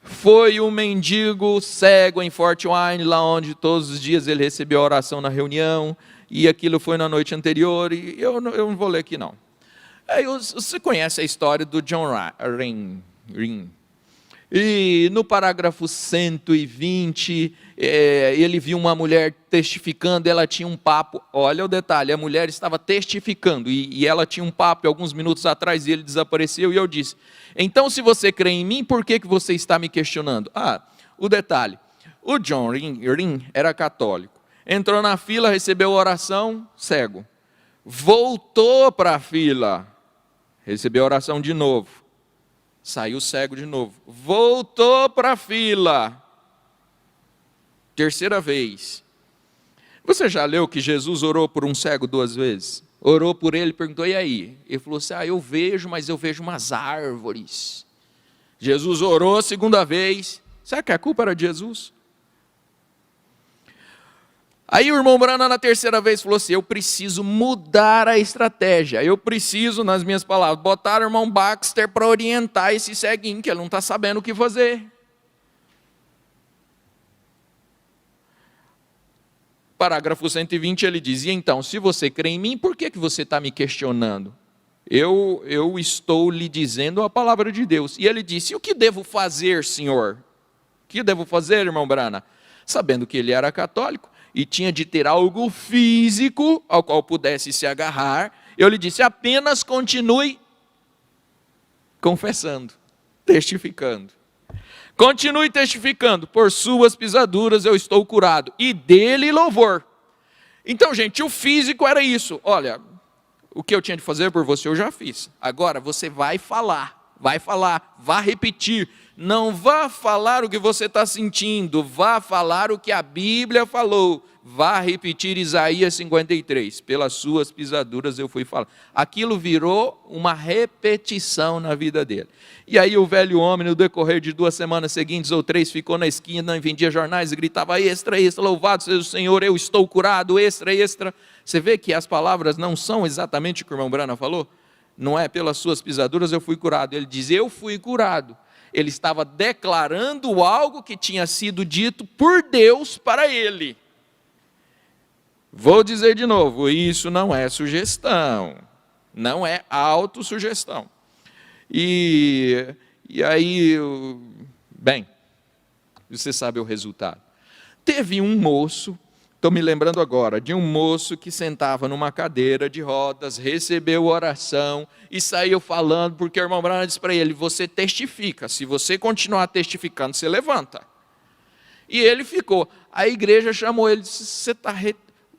Foi um mendigo cego em Fort Wayne, lá onde todos os dias ele recebeu a oração na reunião, e aquilo foi na noite anterior, e eu não vou ler aqui não. Você conhece a história do John Ryan. E no parágrafo 120, ele viu uma mulher testificando, ela tinha um papo, olha o detalhe, a mulher estava testificando, e ela tinha um papo alguns minutos atrás, e ele desapareceu, e eu disse: então se você crê em mim, por que você está me questionando? O detalhe, o John Ryan era católico, entrou na fila, recebeu a oração, cego, voltou para a fila, recebeu a oração de novo, saiu cego de novo, voltou para a fila, terceira vez. Você já leu que Jesus orou por um cego 2 vezes? Orou por ele e perguntou: e aí? Ele falou assim: eu vejo, mas eu vejo umas árvores. Jesus orou a 2ª vez. Será que a culpa era de Jesus? Aí o irmão Brana na 3ª vez falou assim: eu preciso mudar a estratégia, eu preciso, nas minhas palavras, botar o irmão Baxter para orientar esse ceguinho, que ele não está sabendo o que fazer. Parágrafo 120, ele diz: e então, se você crê em mim, por que você está me questionando? Eu estou lhe dizendo a palavra de Deus. E ele disse: o que devo fazer, senhor? O que devo fazer, irmão Brana? Sabendo que ele era católico, e tinha de ter algo físico ao qual pudesse se agarrar, eu lhe disse: apenas continue confessando, testificando. Continue testificando: por suas pisaduras eu estou curado, e dele louvor. Então, gente, o físico era isso. Olha, o que eu tinha de fazer por você eu já fiz. Agora você vai falar, vá repetir. Não vá falar o que você está sentindo, vá falar o que a Bíblia falou. Vá repetir Isaías 53, pelas suas pisaduras eu fui falar. Aquilo virou uma repetição na vida dele. E aí o velho homem, no decorrer de 2 semanas seguintes ou 3, ficou na esquina e vendia jornais e gritava: extra, extra, louvado seja o Senhor, eu estou curado, extra, extra. Você vê que as palavras não são exatamente o que o irmão Brana falou? Não é pelas suas pisaduras eu fui curado. Ele diz: eu fui curado. Ele estava declarando algo que tinha sido dito por Deus para ele. Vou dizer de novo, isso não é sugestão. não é autossugestão. E aí, bem, você sabe o resultado. Teve um moço, estou me lembrando agora, de um moço que sentava numa cadeira de rodas, recebeu oração e saiu falando, porque o irmão Branham disse para ele, você testifica, se você continuar testificando, você levanta. E ele ficou. A igreja chamou ele e disse, você está...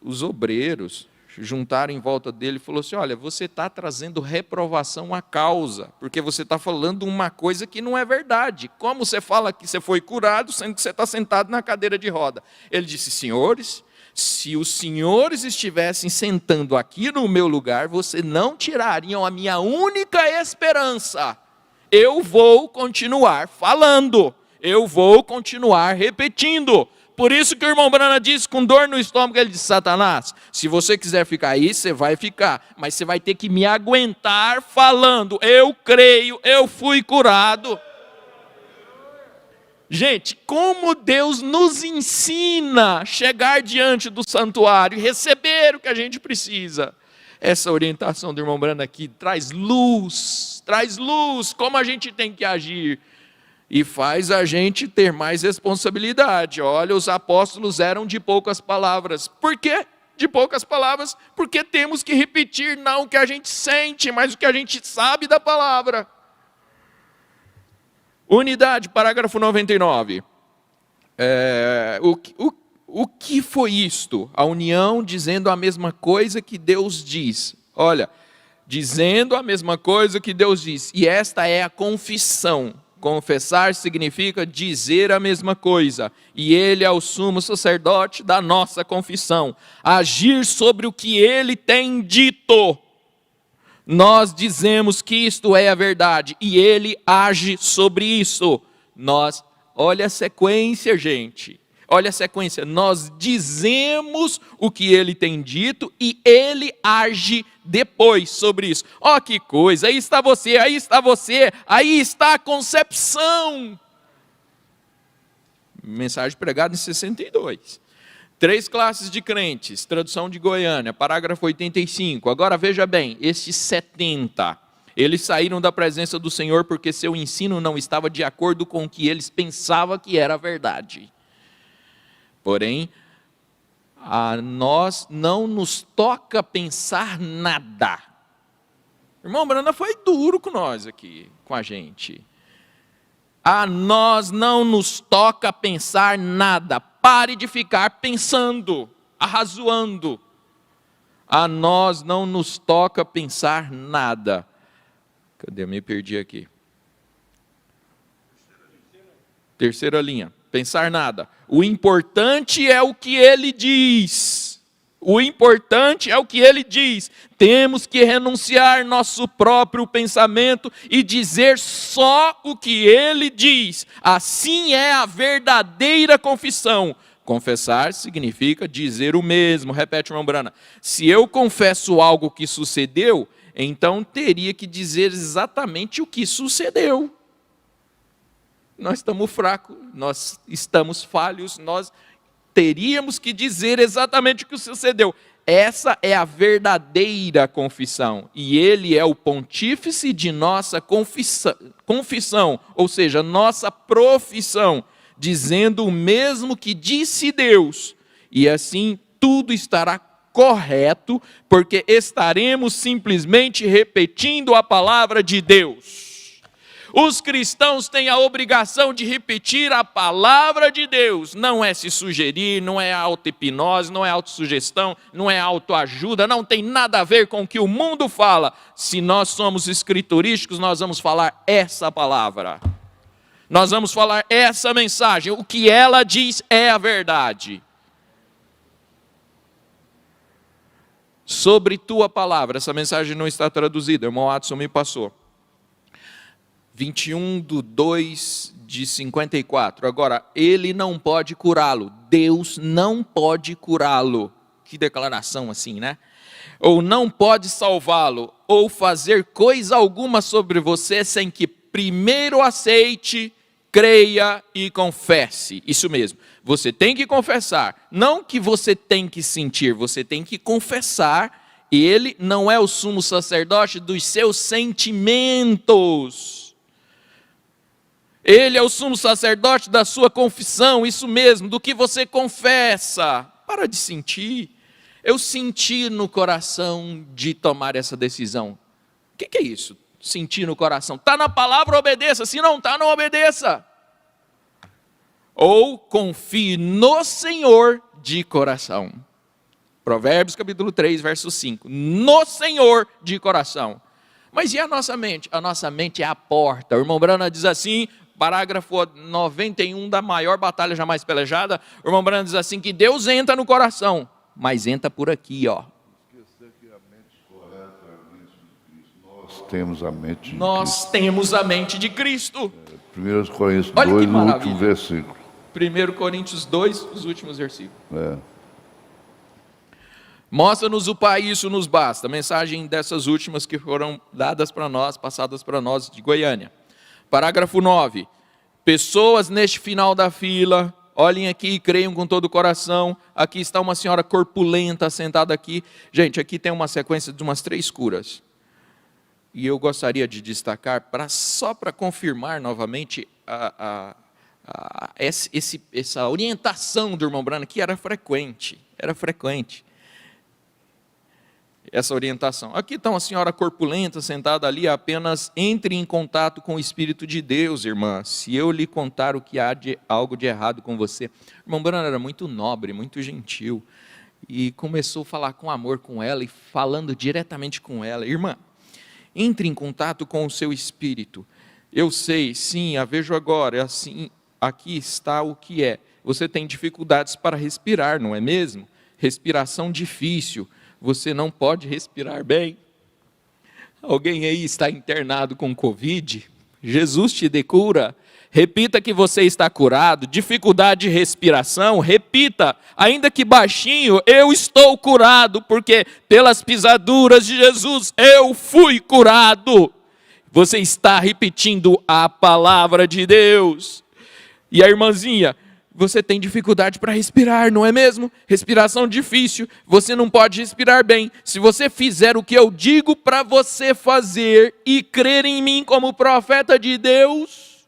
Os obreiros juntaram em volta dele e falou assim, olha, você está trazendo reprovação à causa, porque você está falando uma coisa que não é verdade. Como você fala que você foi curado, sendo que você está sentado na cadeira de roda? Ele disse, senhores, se os senhores estivessem sentando aqui no meu lugar, vocês não tirariam a minha única esperança. Eu vou continuar falando, eu vou continuar repetindo. Por isso que o irmão Branham disse com dor no estômago, ele disse, Satanás, se você quiser ficar aí, você vai ficar, mas você vai ter que me aguentar falando, eu creio, eu fui curado. Gente, como Deus nos ensina a chegar diante do santuário e receber o que a gente precisa. Essa orientação do irmão Branham aqui traz luz, como a gente tem que agir. E faz a gente ter mais responsabilidade. Olha, os apóstolos eram de poucas palavras. Por quê? De poucas palavras, porque temos que repetir não o que a gente sente, mas o que a gente sabe da palavra. Unidade, parágrafo 99. O que foi isto? A união dizendo a mesma coisa que Deus diz. Olha, dizendo a mesma coisa que Deus diz. E esta é a confissão. Confessar significa dizer a mesma coisa, e ele é o sumo sacerdote da nossa confissão. Agir sobre o que ele tem dito. Nós dizemos que isto é a verdade, e ele age sobre isso. Olha a sequência, gente. Olha a sequência, nós dizemos o que ele tem dito e ele age depois sobre isso. Ó, que coisa, aí está você, aí está você, aí está a concepção. Mensagem pregada em 62. 3 classes de crentes, tradução de Goiânia, parágrafo 85. Agora veja bem, estes 70, eles saíram da presença do Senhor porque seu ensino não estava de acordo com o que eles pensavam que era verdade. Porém, a nós não nos toca pensar nada. O irmão Branham foi duro com nós aqui, com a gente. A nós não nos toca pensar nada. Pare de ficar pensando, arrazoando. A nós não nos toca pensar nada. Cadê? Eu me perdi aqui. Terceira linha. Pensar nada. O importante é o que ele diz. O importante é o que ele diz. Temos que renunciar nosso próprio pensamento e dizer só o que ele diz. Assim é a verdadeira confissão. Confessar significa dizer o mesmo. Repete, irmão Branham. Se eu confesso algo que sucedeu, então teria que dizer exatamente o que sucedeu. Nós estamos fracos, nós estamos falhos, nós teríamos que dizer exatamente o que sucedeu. Essa é a verdadeira confissão. E ele é o pontífice de nossa confissão, ou seja, nossa profissão, dizendo o mesmo que disse Deus. E assim tudo estará correto, porque estaremos simplesmente repetindo a palavra de Deus. Os cristãos têm a obrigação de repetir a palavra de Deus. Não é se sugerir, não é auto-hipnose, não é autossugestão, não é autoajuda, não tem nada a ver com o que o mundo fala. Se nós somos escriturísticos, nós vamos falar essa palavra. Nós vamos falar essa mensagem. O que ela diz é a verdade. Sobre tua palavra, essa mensagem não está traduzida, o irmão Adson me passou. 21/2/54. Agora, ele não pode curá-lo. Deus não pode curá-lo. Que declaração assim, né? Ou não pode salvá-lo, ou fazer coisa alguma sobre você sem que primeiro aceite, creia e confesse. Isso mesmo. Você tem que confessar. Não que você tem que sentir, você tem que confessar E ele não é o sumo sacerdote dos seus sentimentos. Ele é o sumo sacerdote da sua confissão, isso mesmo, do que você confessa. Para de sentir. Eu senti no coração de tomar essa decisão. O que é isso? Sentir no coração. Está na palavra, obedeça. Se não está, não obedeça. Ou confie no Senhor de coração. Provérbios capítulo 3, verso 5. No Senhor de coração. Mas e a nossa mente? A nossa mente é a porta. O irmão Brana diz assim, parágrafo 91 da maior batalha jamais pelejada. O irmão Brana diz assim, que Deus entra no coração, mas entra por aqui, ó. Esquecer que a mente correta é a mente de Cristo. Nós temos a mente de Cristo. Nós temos a mente de Cristo. 1 Coríntios Olha 2, que no maravilha. último versículo. 1 Coríntios 2, os últimos versículos. É. Mostra-nos o Pai, isso nos basta. A mensagem dessas últimas que foram dadas para nós, passadas para nós de Goiânia. Parágrafo 9. Pessoas neste final da fila, olhem aqui e creiam com todo o coração. Aqui está uma senhora corpulenta sentada aqui. Gente, aqui tem uma sequência de umas 3 curas. E eu gostaria de destacar, só para confirmar novamente essa orientação do irmão Brana, que era frequente. Essa orientação. Aqui está uma senhora corpulenta sentada ali, apenas entre em contato com o Espírito de Deus, irmã. Se eu lhe contar o que há de algo de errado com você. O irmão Brana era muito nobre, muito gentil, e começou a falar com amor com ela, e falando diretamente com ela. Irmã, entre em contato com o seu Espírito. Eu sei, sim, a vejo agora, assim, aqui está o que é. Você tem dificuldades para respirar, não é mesmo? Respiração difícil. Você não pode respirar bem. Alguém aí está internado com Covid? Jesus te dê cura. Repita que você está curado. Dificuldade de respiração? Repita, ainda que baixinho, eu estou curado, porque pelas pisaduras de Jesus eu fui curado. Você está repetindo a palavra de Deus. E a irmãzinha, você tem dificuldade para respirar, não é mesmo? Respiração difícil, você não pode respirar bem. Se você fizer o que eu digo para você fazer e crer em mim como profeta de Deus,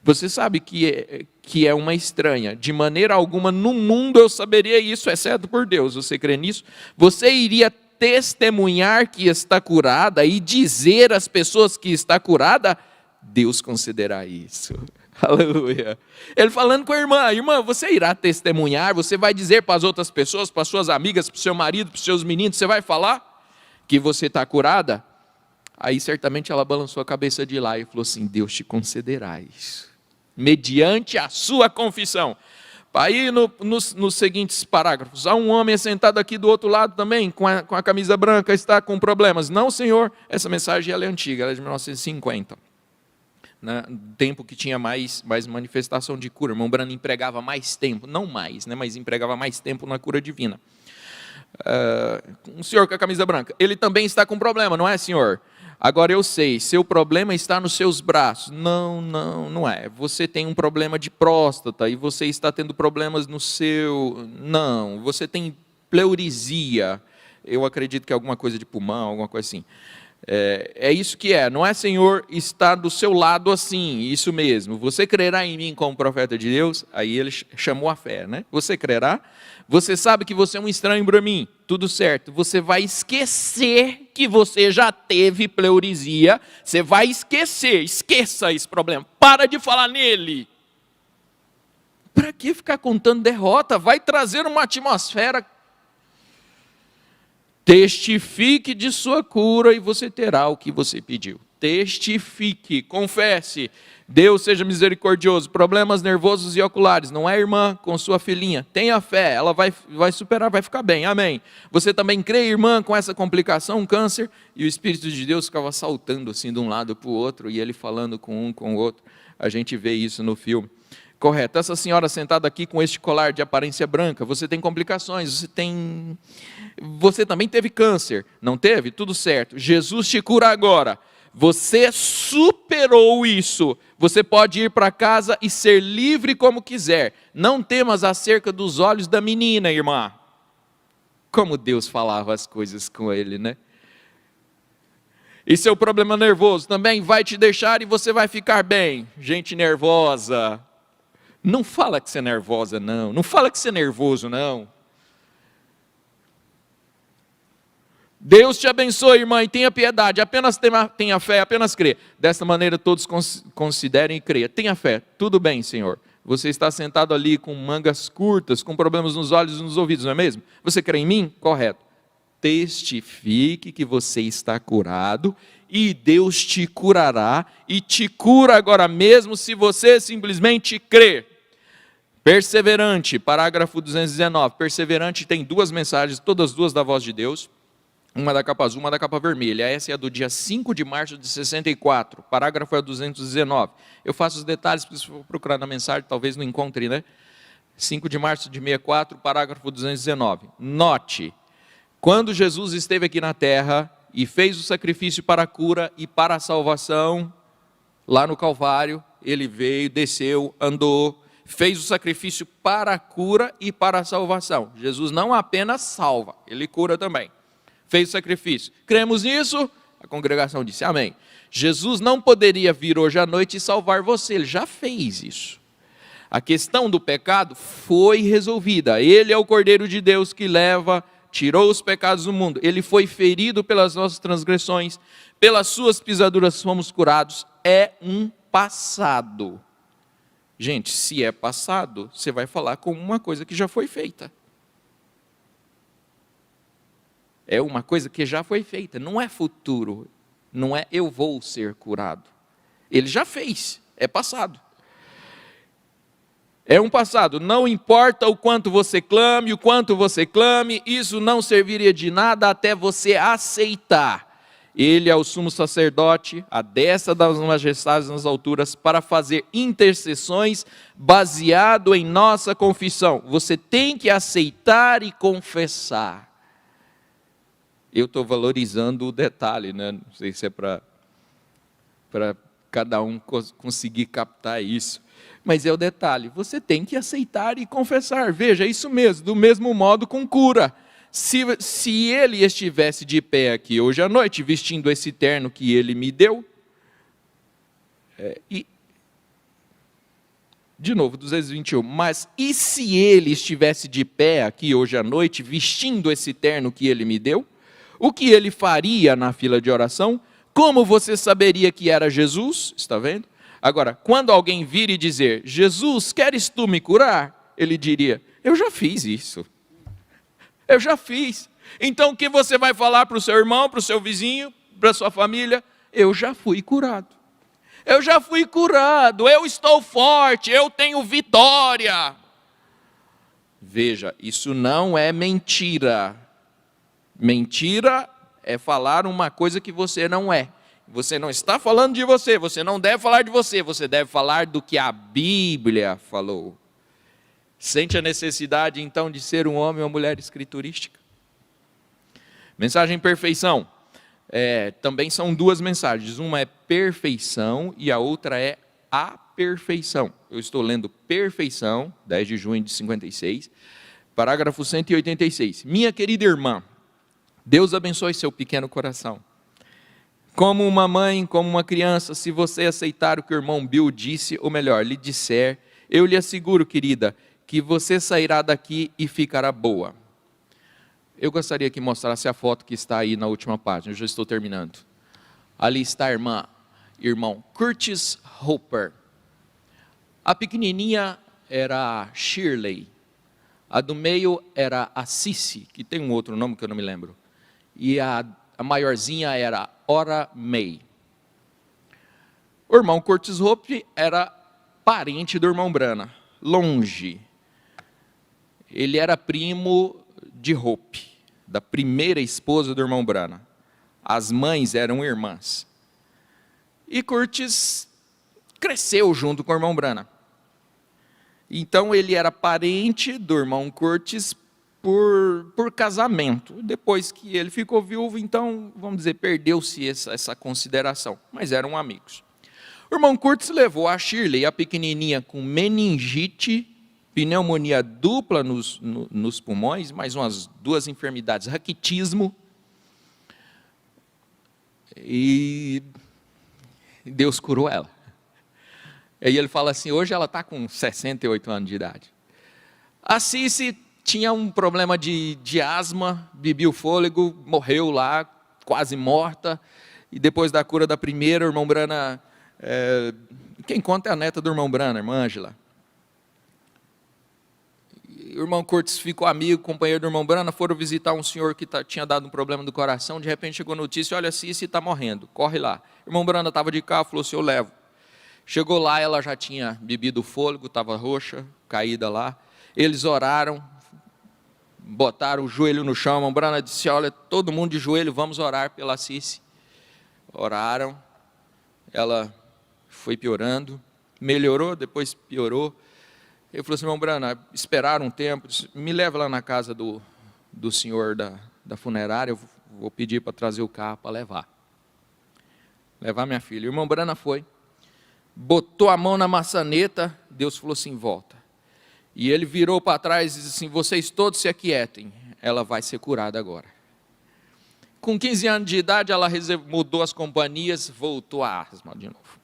você sabe que é uma estranha. De maneira alguma no mundo eu saberia isso, exceto por Deus. Você crê nisso? Você iria testemunhar que está curada e dizer às pessoas que está curada? Deus concederá isso. Aleluia. Ele falando com a irmã, irmã, você irá testemunhar, você vai dizer para as outras pessoas, para as suas amigas, para o seu marido, para os seus meninos, você vai falar que você está curada? Aí certamente ela balançou a cabeça de lá e falou assim, Deus te concederá isso, mediante a sua confissão. Aí nos seguintes parágrafos, há um homem sentado aqui do outro lado também, com a camisa branca, está com problemas. Não, senhor, essa mensagem ela é antiga, ela é de 1950. Tempo que tinha mais manifestação de cura. O irmão Brana empregava mais tempo, não mais, mas empregava mais tempo na cura divina. Um senhor com a camisa branca, ele também está com problema, não é, senhor? Agora eu sei, seu problema está nos seus braços. Não é. Você tem um problema de próstata e você está tendo problemas no seu... Não, você tem pleurisia. Eu acredito que é alguma coisa de pulmão, alguma coisa assim. É isso que é, não é, Senhor, está do seu lado assim, isso mesmo. Você crerá em mim como profeta de Deus? Aí ele chamou a fé, né? Você crerá? Você sabe que você é um estranho para mim, tudo certo. Você vai esquecer que você já teve pleurisia, você vai esqueça esse problema, para de falar nele. Para que ficar contando derrota? Vai trazer uma atmosfera. Testifique de sua cura e você terá o que você pediu. Testifique, confesse. Deus seja misericordioso. Problemas nervosos e oculares, não é, irmã? Com sua filhinha. Tenha fé, ela vai superar, vai ficar bem. Amém. Você também crê, irmã, com essa complicação, um câncer? E o Espírito de Deus ficava saltando assim de um lado para o outro e ele falando com um, com o outro. A gente vê isso no filme. Correto. Essa senhora sentada aqui com este colar de aparência branca, você tem complicações, você também teve câncer, não teve? Tudo certo. Jesus te cura agora. Você superou isso. Você pode ir para casa e ser livre como quiser. Não temas acerca dos olhos da menina, irmã. Como Deus falava as coisas com ele, né? E seu problema nervoso também vai te deixar e você vai ficar bem. Gente nervosa, não fala que você é nervosa, não. Não fala que você é nervoso, não. Deus te abençoe, irmã, e tenha piedade. Apenas tenha fé, apenas crê. Desta maneira todos considerem e creiam. Tenha fé. Tudo bem, Senhor. Você está sentado ali com mangas curtas, com problemas nos olhos e nos ouvidos, não é mesmo? Você crê em mim? Correto. Testifique que você está curado e Deus te curará e te cura agora mesmo se você simplesmente crer. Perseverante, parágrafo 219. Perseverante tem duas mensagens, todas duas da voz de Deus. Uma da capa azul, uma da capa vermelha. Essa é a do dia 5 de março de 64. Parágrafo é 219. Eu faço os detalhes, porque se for procurar na mensagem, talvez não encontre, né? 5 de março de 64, parágrafo 219. Note, quando Jesus esteve aqui na terra e fez o sacrifício para a cura e para a salvação, lá no Calvário, ele veio, desceu, andou, fez o sacrifício para a cura e para a salvação. Jesus não apenas salva, ele cura também. Fez o sacrifício. Cremos nisso? A congregação disse amém. Jesus não poderia vir hoje à noite e salvar você, ele já fez isso. A questão do pecado foi resolvida. Ele é o Cordeiro de Deus que tirou os pecados do mundo. Ele foi ferido pelas nossas transgressões, pelas suas pisaduras fomos curados. É um passado. Gente, se é passado, você vai falar como uma coisa que já foi feita. É uma coisa que já foi feita, não é futuro, não é eu vou ser curado. Ele já fez, é passado. É um passado, não importa o quanto você clame, isso não serviria de nada até você aceitar. Ele é o sumo sacerdote, a destra das majestades nas alturas, para fazer intercessões baseado em nossa confissão. Você tem que aceitar e confessar. Eu estou valorizando o detalhe, né? Não sei se é para cada um conseguir captar isso. Mas é o detalhe, você tem que aceitar e confessar. Veja, isso mesmo, do mesmo modo com cura. Se ele estivesse de pé aqui hoje à noite, vestindo esse terno que ele me deu, de novo, 221, mas e se ele estivesse de pé aqui hoje à noite, vestindo esse terno que ele me deu? O que ele faria na fila de oração? Como você saberia que era Jesus? Está vendo? Agora, quando alguém vir e dizer, Jesus, queres tu me curar? Ele diria, eu já fiz isso. Eu já fiz. Então o que você vai falar para o seu irmão, para o seu vizinho, para a sua família? Eu já fui curado. Eu já fui curado, eu estou forte, eu tenho vitória. Veja, isso não é mentira. Mentira é falar uma coisa que você não é. Você não está falando de você, você não deve falar de você, você deve falar do que a Bíblia falou. Sente a necessidade, então, de ser um homem ou mulher escriturística? Mensagem perfeição. Também são duas mensagens. Uma é perfeição e a outra é a perfeição. Eu estou lendo Perfeição, 10 de junho de 56, parágrafo 186. Minha querida irmã, Deus abençoe seu pequeno coração. Como uma mãe, como uma criança, se você aceitar o que o irmão Bill disse, ou melhor, lhe disser, eu lhe asseguro, querida, que você sairá daqui e ficará boa. Eu gostaria que mostrasse a foto que está aí na última página, eu já estou terminando. Ali está a irmão Curtis Hopper. A pequenininha era a Shirley, a do meio era a Cissy, que tem um outro nome que eu não me lembro, e a maiorzinha era Ora May. O irmão Curtis Hopper era parente do irmão Branham, longe. Ele era primo de Hope, da primeira esposa do irmão Branham. As mães eram irmãs. E Curtis cresceu junto com o irmão Branham. Então ele era parente do irmão Curtis por casamento. Depois que ele ficou viúvo, então, vamos dizer, perdeu-se essa consideração. Mas eram amigos. O irmão Curtis levou a Shirley, a pequenininha, com meningite, pneumonia dupla nos pulmões, mais umas 2 enfermidades, raquitismo, e Deus curou ela. Aí ele fala assim, hoje ela está com 68 anos de idade. A Cici tinha um problema de asma, bebia o fôlego, morreu lá, quase morta, e depois da cura da primeira, o irmão Brana, quem conta é a neta do irmão Brana, a irmã Ângela. O irmão Cortes ficou amigo, companheiro do irmão Brana, foram visitar um senhor que tinha dado um problema do coração, de repente chegou a notícia, olha, Cici está morrendo, corre lá. O irmão Brana estava de carro, falou assim, eu levo. Chegou lá, ela já tinha bebido o fôlego, estava roxa, caída lá. Eles oraram, botaram o joelho no chão, a irmã Brana disse, olha, todo mundo de joelho, vamos orar pela Cici. Oraram, ela foi piorando, melhorou, depois piorou. Ele falou assim, irmão Brana, esperaram um tempo, disse, me leva lá na casa do senhor da funerária, eu vou pedir para trazer o carro para levar minha filha. O irmão Brana foi, botou a mão na maçaneta, Deus falou assim, volta. E ele virou para trás e disse assim, vocês todos se aquietem, ela vai ser curada agora. Com 15 anos de idade, ela mudou as companhias, voltou a asma de novo.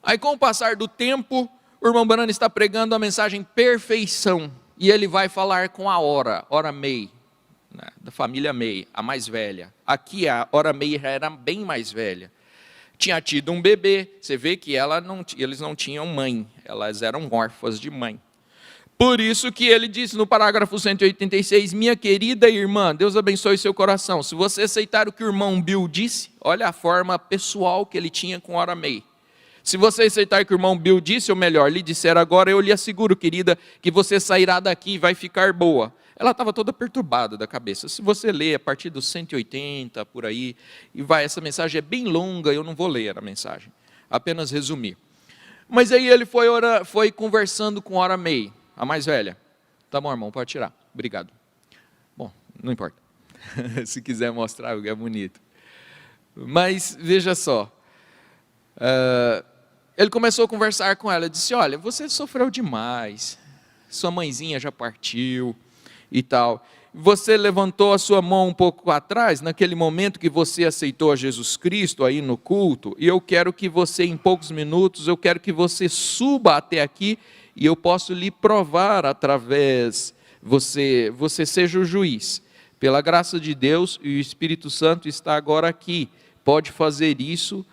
Aí com o passar do tempo, o irmão Brana está pregando a mensagem perfeição, e ele vai falar com a Ora May, né, da família May, a mais velha. Aqui a Ora May já era bem mais velha. Tinha tido um bebê, você vê que eles não tinham mãe, elas eram órfãs de mãe. Por isso que ele disse no parágrafo 186, minha querida irmã, Deus abençoe seu coração, se você aceitar o que o irmão Bill disse, olha a forma pessoal que ele tinha com Ora May. Se você aceitar o que o irmão Bill disse, ou melhor, lhe disser agora, eu lhe asseguro, querida, que você sairá daqui e vai ficar boa. Ela estava toda perturbada da cabeça. Se você ler a partir dos 180, por aí, essa mensagem é bem longa, eu não vou ler a mensagem, apenas resumir. Mas aí ele foi conversando com Ora May, a mais velha. Tá bom, irmão, pode tirar. Obrigado. Bom, não importa. Se quiser mostrar, é bonito. Mas, veja só. Ele começou a conversar com ela. Disse, olha, você sofreu demais. Sua mãezinha já partiu e tal. Você levantou a sua mão um pouco atrás, naquele momento que você aceitou a Jesus Cristo aí no culto. E eu quero que você, em poucos minutos, eu quero que você suba até aqui e eu posso lhe provar através, você seja o juiz. Pela graça de Deus, e o Espírito Santo está agora aqui. Pode fazer isso,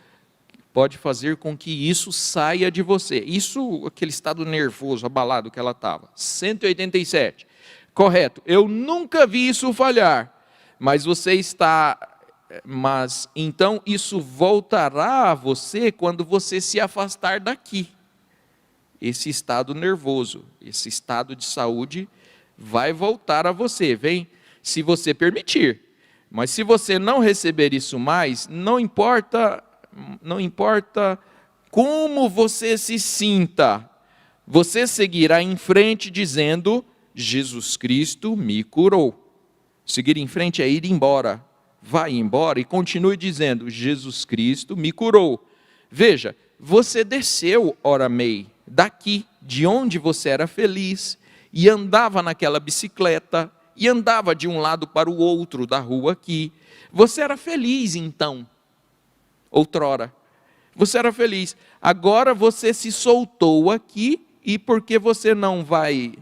pode fazer com que isso saia de você. Isso, aquele estado nervoso, abalado que ela estava. 187. Correto. Eu nunca vi isso falhar. Mas então isso voltará a você quando você se afastar daqui. Esse estado nervoso, esse estado de saúde vai voltar a você, vem, se você permitir. Mas se você não receber isso mais, não importa como você se sinta, você seguirá em frente dizendo, Jesus Cristo me curou. Seguir em frente é ir embora. Vai embora e continue dizendo, Jesus Cristo me curou. Veja, você desceu, Ora May, daqui, de onde você era feliz, e andava naquela bicicleta, e andava de um lado para o outro da rua aqui. Você era feliz então, outrora. Você era feliz. Agora você se soltou aqui, e porque você não vai...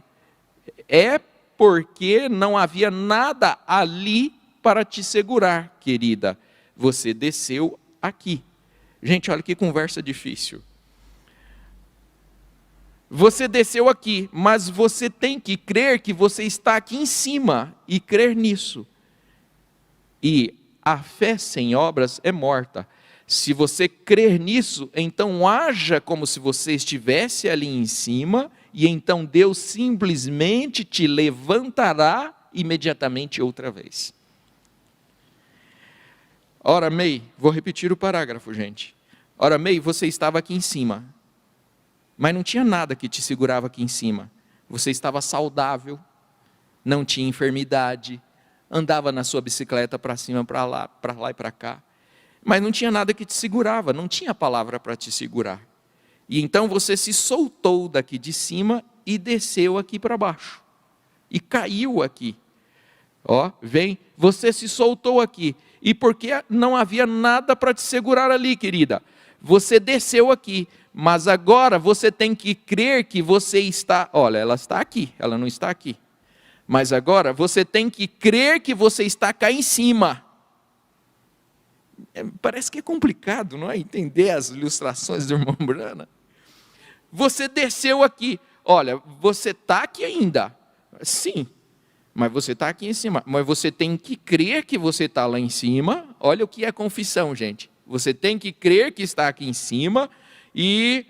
É porque não havia nada ali para te segurar, querida. Você desceu aqui. Gente, olha que conversa difícil. Você desceu aqui, mas você tem que crer que você está aqui em cima e crer nisso. E a fé sem obras é morta. Se você crer nisso, então haja como se você estivesse ali em cima e então Deus simplesmente te levantará imediatamente outra vez. Ora, May, vou repetir o parágrafo, gente. Ora, May, você estava aqui em cima, mas não tinha nada que te segurava aqui em cima. Você estava saudável, não tinha enfermidade, andava na sua bicicleta para cima, para lá e para cá. Mas não tinha nada que te segurava, não tinha palavra para te segurar. E então você se soltou daqui de cima e desceu aqui para baixo. E caiu aqui. Ó, vem, você se soltou aqui. E porque não havia nada para te segurar ali, querida. Você desceu aqui. Mas agora você tem que crer que você está... Olha, ela está aqui, ela não está aqui. Mas agora você tem que crer que você está cá em cima. Parece que é complicado, não é? Entender as ilustrações do irmão Brana. Você desceu aqui. Olha, você está aqui ainda. Sim, mas você está aqui em cima. Mas você tem que crer que você está lá em cima. Olha o que é confissão, gente. Você tem que crer que está aqui em cima e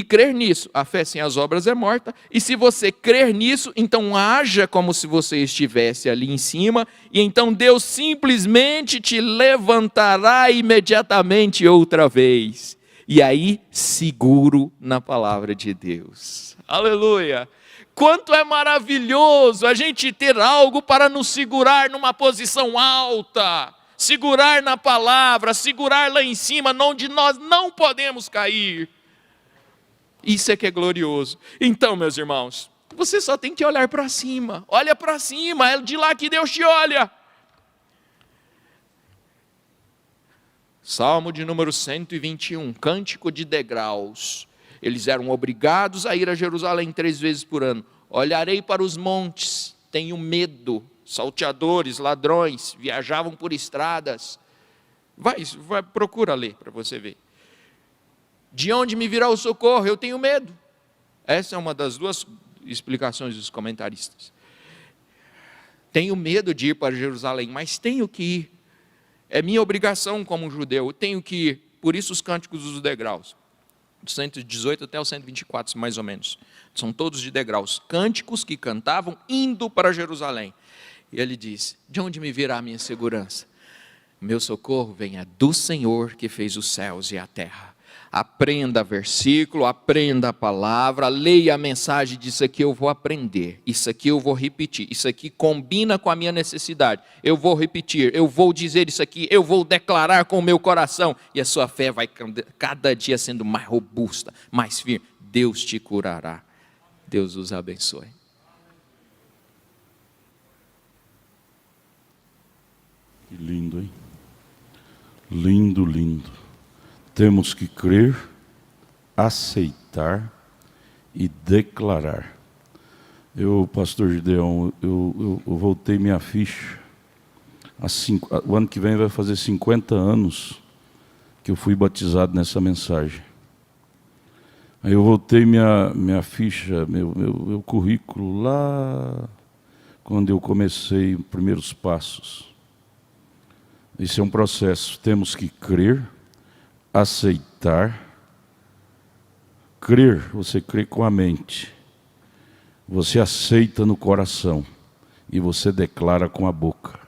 crer nisso. A fé sem as obras é morta. E se você crer nisso, então haja como se você estivesse ali em cima. E então Deus simplesmente te levantará imediatamente outra vez. E aí, seguro na palavra de Deus. Aleluia! Quanto é maravilhoso a gente ter algo para nos segurar numa posição alta. Segurar na palavra, segurar lá em cima, onde nós não podemos cair. Isso é que é glorioso. Então, meus irmãos, você só tem que olhar para cima. Olha para cima, é de lá que Deus te olha. Salmo de número 121, cântico de degraus. Eles eram obrigados a ir a Jerusalém 3 vezes por ano. Olharei para os montes, tenho medo. Salteadores, ladrões, viajavam por estradas. Vai, procura ler para você ver. De onde me virá o socorro? Eu tenho medo. Essa é uma das 2 explicações dos comentaristas. Tenho medo de ir para Jerusalém, mas tenho que ir. É minha obrigação como judeu, eu tenho que ir. Por isso os cânticos dos degraus. Do 118 até o 124, mais ou menos. São todos de degraus. Cânticos que cantavam indo para Jerusalém. E ele diz, de onde me virá a minha segurança? Meu socorro vem do Senhor que fez os céus e a terra. Aprenda versículo, aprenda a palavra, leia a mensagem disso aqui eu vou aprender, isso aqui eu vou repetir, isso aqui combina com a minha necessidade, eu vou repetir, eu vou dizer isso aqui, eu vou declarar com o meu coração, e a sua fé vai cada dia sendo mais robusta, mais firme, Deus te curará, Deus os abençoe. Que lindo, hein? Lindo, lindo. Temos que crer, aceitar e declarar. Pastor Gideon, eu voltei minha ficha. O ano que vem vai fazer 50 anos que eu fui batizado nessa mensagem. Aí eu voltei minha ficha, meu currículo lá, quando eu comecei os primeiros passos. Esse é um processo, temos que crer, aceitar, crer, você crê com a mente, você aceita no coração e você declara com a boca.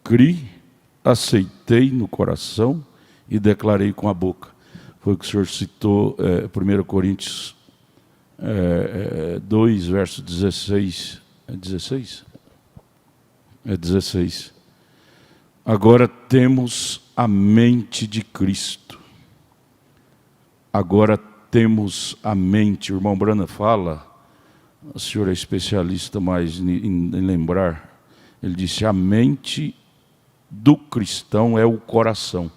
Criei, aceitei no coração e declarei com a boca. Foi o que o senhor citou, 1 Coríntios 2, verso 16. É 16? É 16. Agora temos a mente de Cristo. Agora temos a mente. O irmão Brana fala, o senhor é especialista mais em lembrar, ele disse, a mente do cristão é o coração.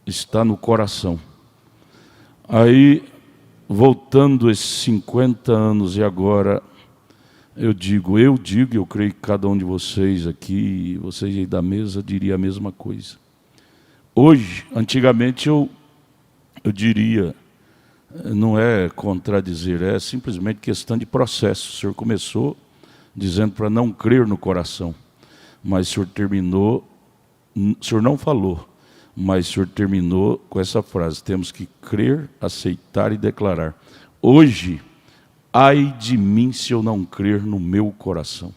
Está no coração. Aí, voltando esses 50 anos e agora, eu digo, eu creio que cada um de vocês aqui, vocês aí da mesa, diria a mesma coisa. Hoje, antigamente eu diria, não é contradizer, é simplesmente questão de processo. O senhor começou dizendo para não crer no coração, mas o senhor terminou, o senhor não falou, mas o senhor terminou com essa frase, temos que crer, aceitar e declarar. Hoje, ai de mim se eu não crer no meu coração.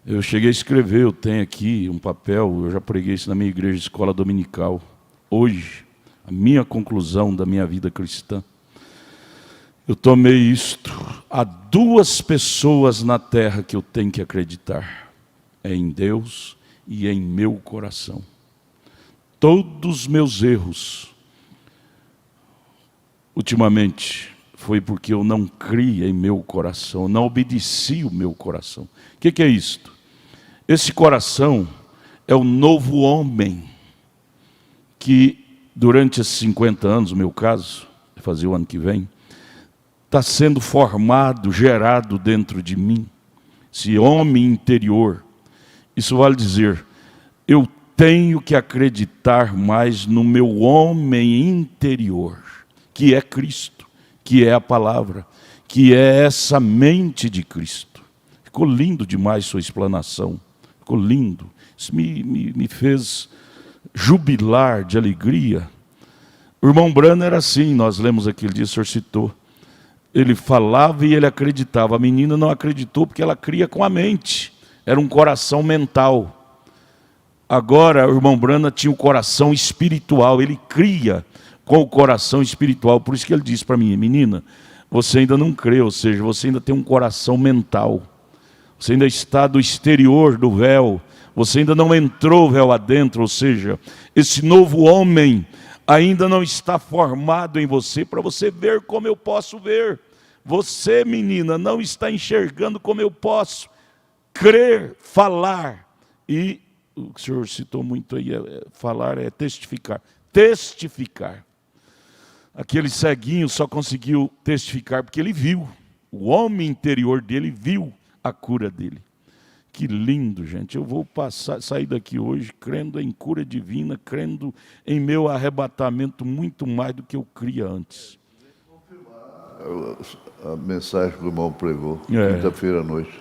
Eu cheguei a escrever, eu tenho aqui um papel, eu já preguei isso na minha igreja de escola dominical. Hoje, a minha conclusão da minha vida cristã, eu tomei isto. Há 2 pessoas na terra que eu tenho que acreditar. É em Deus e em meu coração. Todos os meus erros, ultimamente, foi porque eu não cria em meu coração, não obedeci o meu coração. O que é isto? Esse coração é o novo homem que, durante esses 50 anos, no meu caso, vai fazer o ano que vem, está sendo formado, gerado dentro de mim. Esse homem interior. Isso vale dizer, eu tenho que acreditar mais no meu homem interior, que é Cristo, que é a palavra, que é essa mente de Cristo. Ficou lindo demais sua explanação, ficou lindo. Isso me fez jubilar de alegria. O irmão Branham era assim, nós lemos aquele dia, o senhor citou. Ele falava e ele acreditava. A menina não acreditou porque ela cria com a mente. Era um coração mental. Agora o irmão Branham tinha um coração espiritual. Ele cria com o coração espiritual. Por isso que ele disse para mim, menina, você ainda não crê, ou seja, você ainda tem um coração mental. Você ainda está do exterior do véu. Você ainda não entrou o véu adentro, ou seja, esse novo homem ainda não está formado em você para você ver como eu posso ver. Você, menina, não está enxergando como eu posso crer, falar. E o que o senhor citou muito aí, falar é testificar. Testificar. Aquele ceguinho só conseguiu testificar porque ele viu. O homem interior dele viu a cura dele. Que lindo, gente. Eu vou sair daqui hoje crendo em cura divina, crendo em meu arrebatamento muito mais do que eu cria antes. A mensagem que o irmão pregou, quinta-feira à noite.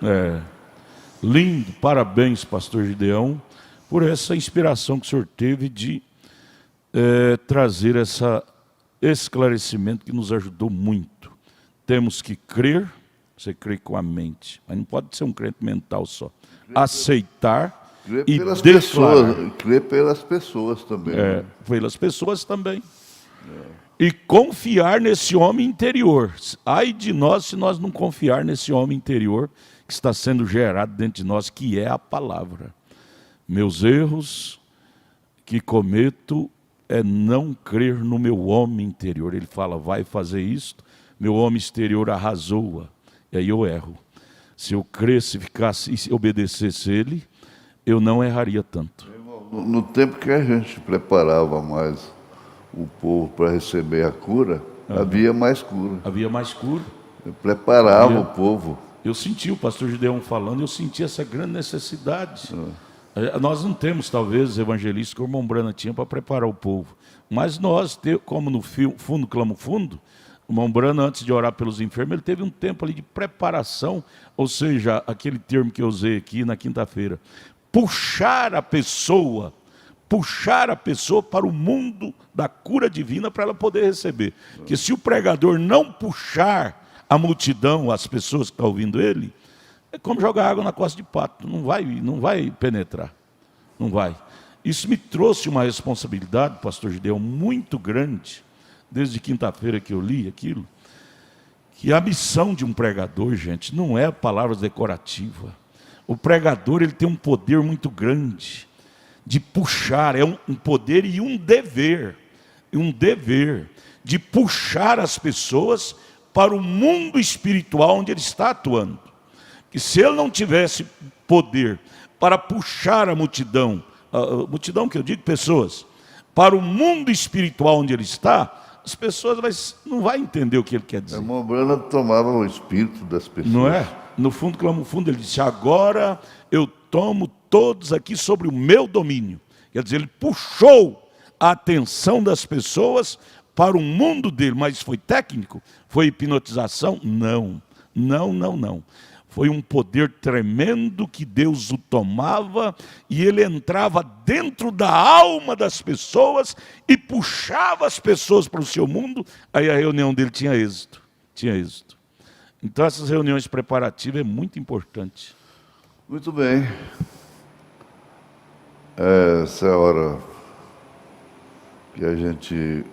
Lindo, parabéns, pastor Gideão, por essa inspiração que o senhor teve de trazer esse esclarecimento que nos ajudou muito. Temos que crer, você crê com a mente, mas não pode ser um crente mental só. Aceitar e declarar. Crer pelas pessoas também. Pelas pessoas também. E confiar nesse homem interior. Ai de nós se nós não confiar nesse homem interior que está sendo gerado dentro de nós, que é a palavra. Meus erros que cometo é não crer no meu homem interior. Ele fala, vai fazer isto, meu homem exterior arrasou-a. E aí eu erro. Se eu cresce, ficasse e obedecesse ele, eu não erraria tanto. No tempo que a gente preparava mais o povo para receber a cura, havia mais cura. Havia mais cura. Preparava o povo. Eu senti o pastor Gideão falando, eu senti essa grande necessidade. Nós não temos, talvez, evangelistas que o irmão Branham tinha para preparar o povo. Mas nós, como no fundo clamo fundo, o irmão Branham, antes de orar pelos enfermos, ele teve um tempo ali de preparação, ou seja, aquele termo que eu usei aqui na quinta-feira, puxar a pessoa para o mundo da cura divina para ela poder receber. Porque se o pregador não puxar a multidão, as pessoas que estão ouvindo ele, é como jogar água na costa de pato, não vai penetrar, não vai. Isso me trouxe uma responsabilidade, pastor Gideão, muito grande, desde quinta-feira que eu li aquilo, que a missão de um pregador, gente, não é palavras decorativas. O pregador, ele tem um poder muito grande de puxar, é um poder e um dever de puxar as pessoas para o mundo espiritual onde ele está atuando. Que se ele não tivesse poder para puxar a multidão que eu digo, pessoas, para o mundo espiritual onde ele está, as pessoas não vão entender o que ele quer dizer. O irmão Branham tomava o espírito das pessoas. Não é? No fundo, clamo fundo, ele disse, agora eu tomo todos aqui sobre o meu domínio. Quer dizer, ele puxou a atenção das pessoas para o mundo dele. Mas foi técnico? Foi hipnotização? Não. Foi um poder tremendo que Deus o tomava e ele entrava dentro da alma das pessoas e puxava as pessoas para o seu mundo. Aí a reunião dele tinha êxito. Então essas reuniões preparativas é muito importante. Muito bem. Essa é a hora que a gente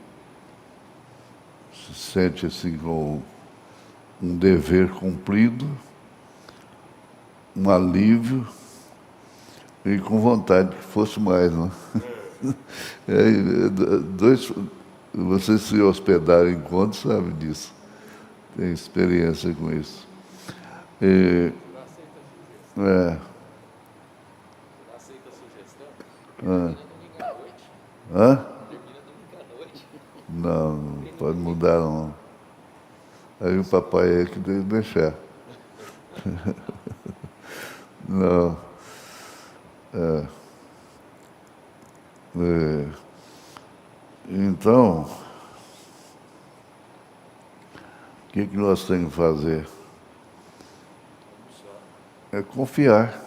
se sente assim com um dever cumprido, um alívio e com vontade que fosse mais, não? Vocês se hospedaram em encontros, sabem disso. tem experiência com isso. E, é. Hã? Não, não pode mudar não. Aí o papai é que tem que deixar. Não. Então, o que nós temos que fazer? É confiar.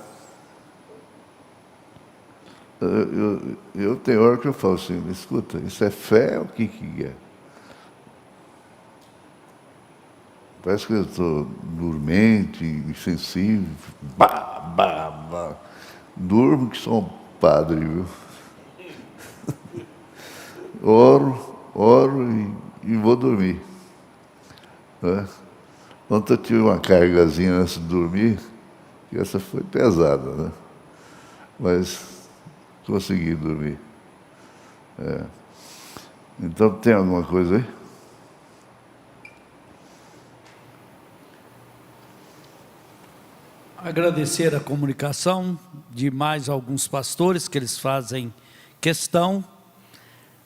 Eu tenho hora que eu falo assim, escuta, isso é fé ou o que é? Parece que eu estou dormente, insensível, durmo que sou um padre, viu? Oro e vou dormir. Né? Ontem eu tive uma cargazinha antes de dormir, e essa foi pesada, né? Mas consegui dormir. Então tem alguma coisa aí? Agradecer a comunicação de mais alguns pastores que eles fazem questão.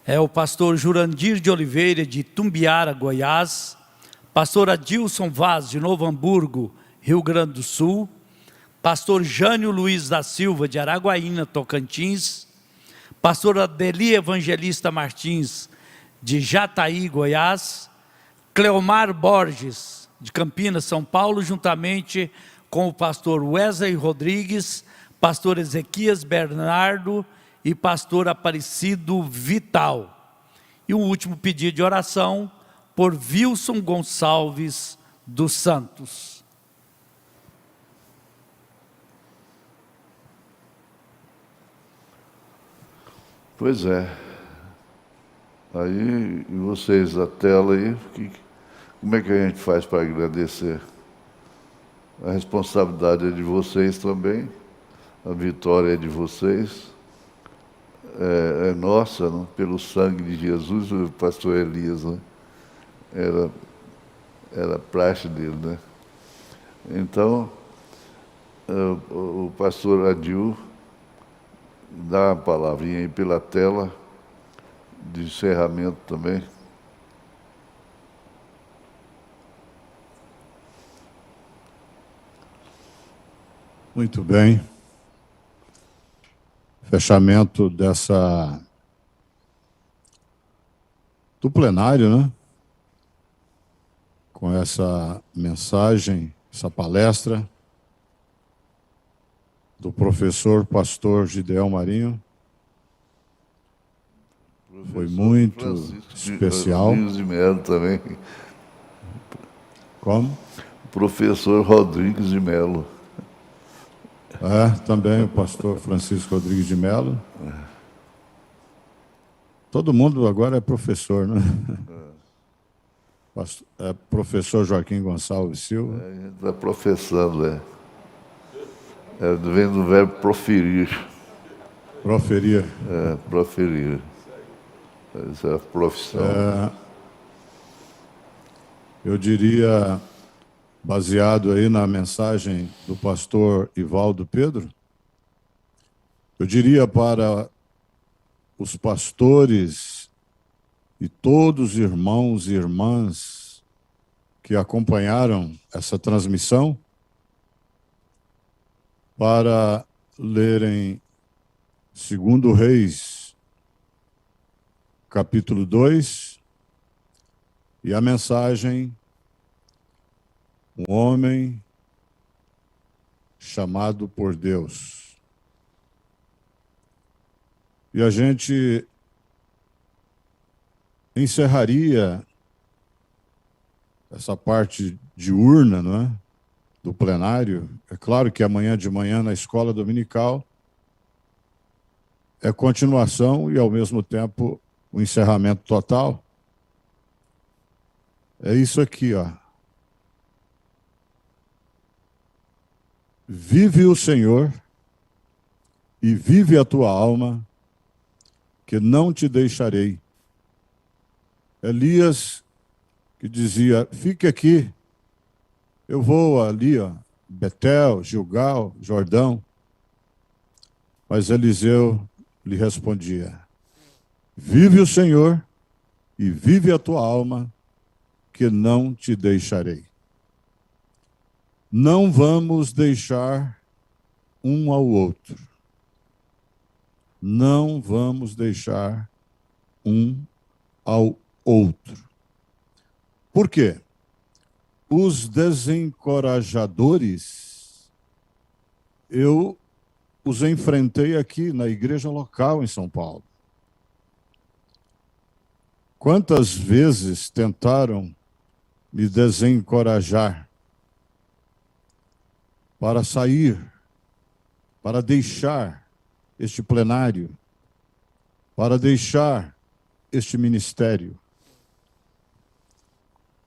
É o pastor Jurandir de Oliveira, de Tumbiara, Goiás. Pastor Adilson Vaz, de Novo Hamburgo, Rio Grande do Sul. Pastor Jânio Luiz da Silva, de Araguaína, Tocantins. Pastor Adeli Evangelista Martins, de Jataí, Goiás. Cleomar Borges, de Campinas, São Paulo, juntamente com o pastor Wesley Rodrigues, pastor Ezequias Bernardo e pastor Aparecido Vital. E o último pedido de oração por Wilson Gonçalves dos Santos. Pois é. Aí, e vocês, a tela aí, como é que a gente faz para agradecer? A responsabilidade é de vocês também, a vitória é de vocês, é nossa, não? Pelo sangue de Jesus. O pastor Elias, né? Era praxe dele, né? Então, o pastor Adil dá uma palavrinha aí pela tela, de encerramento também. Muito bem. Fechamento do plenário, né? Com essa mensagem, essa palestra do professor pastor Gideão Marinho. Foi muito especial. Rodrigues de Melo também. Como? Professor Rodrigues de Melo. Também o pastor Francisco Rodrigues de Melo. Todo mundo agora é professor, né? Professor Joaquim Gonçalves Silva. A gente está professando, vem do verbo proferir. Proferir. Proferir. Essa é a profissão. Eu diria, baseado aí na mensagem do pastor Ivaldo Pedro, eu diria para os pastores e todos os irmãos e irmãs que acompanharam essa transmissão, para lerem 2 Reis, capítulo 2, e a mensagem: um homem chamado por Deus. E a gente encerraria essa parte diurna, não é? Do plenário. É claro que amanhã de manhã, na escola dominical, é continuação e, ao mesmo tempo, o encerramento total. É isso aqui, ó. Vive o Senhor e vive a tua alma, que não te deixarei. Elias, que dizia: fique aqui, Eu vou ali, ó, Betel, Gilgal, Jordão. Mas Eliseu lhe respondia: vive o Senhor e vive a tua alma, que não te deixarei. Não vamos deixar um ao outro. Não vamos deixar um ao outro. Por quê? Os desencorajadores, eu os enfrentei aqui na igreja local em São Paulo. Quantas vezes tentaram me desencorajar para sair, para deixar este plenário, para deixar este ministério.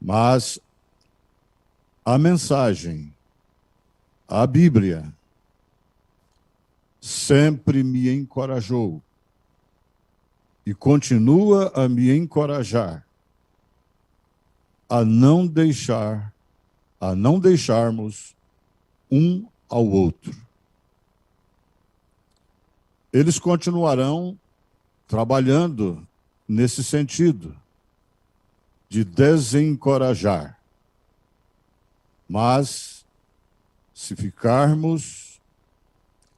Mas a mensagem, a Bíblia, sempre me encorajou e continua a me encorajar a não deixarmos um ao outro. Eles continuarão trabalhando nesse sentido de desencorajar. Mas se ficarmos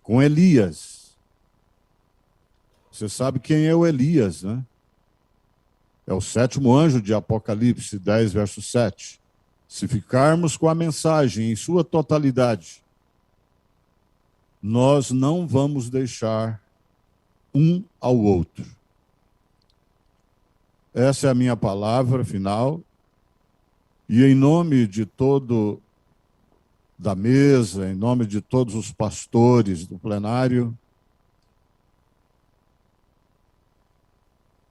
com Elias, você sabe quem é o Elias, né? É o 7º anjo de Apocalipse 10, verso 7. Se ficarmos com a mensagem em sua totalidade, nós não vamos deixar um ao outro. Essa é a minha palavra final. E em nome de todo da mesa, em nome de todos os pastores do plenário,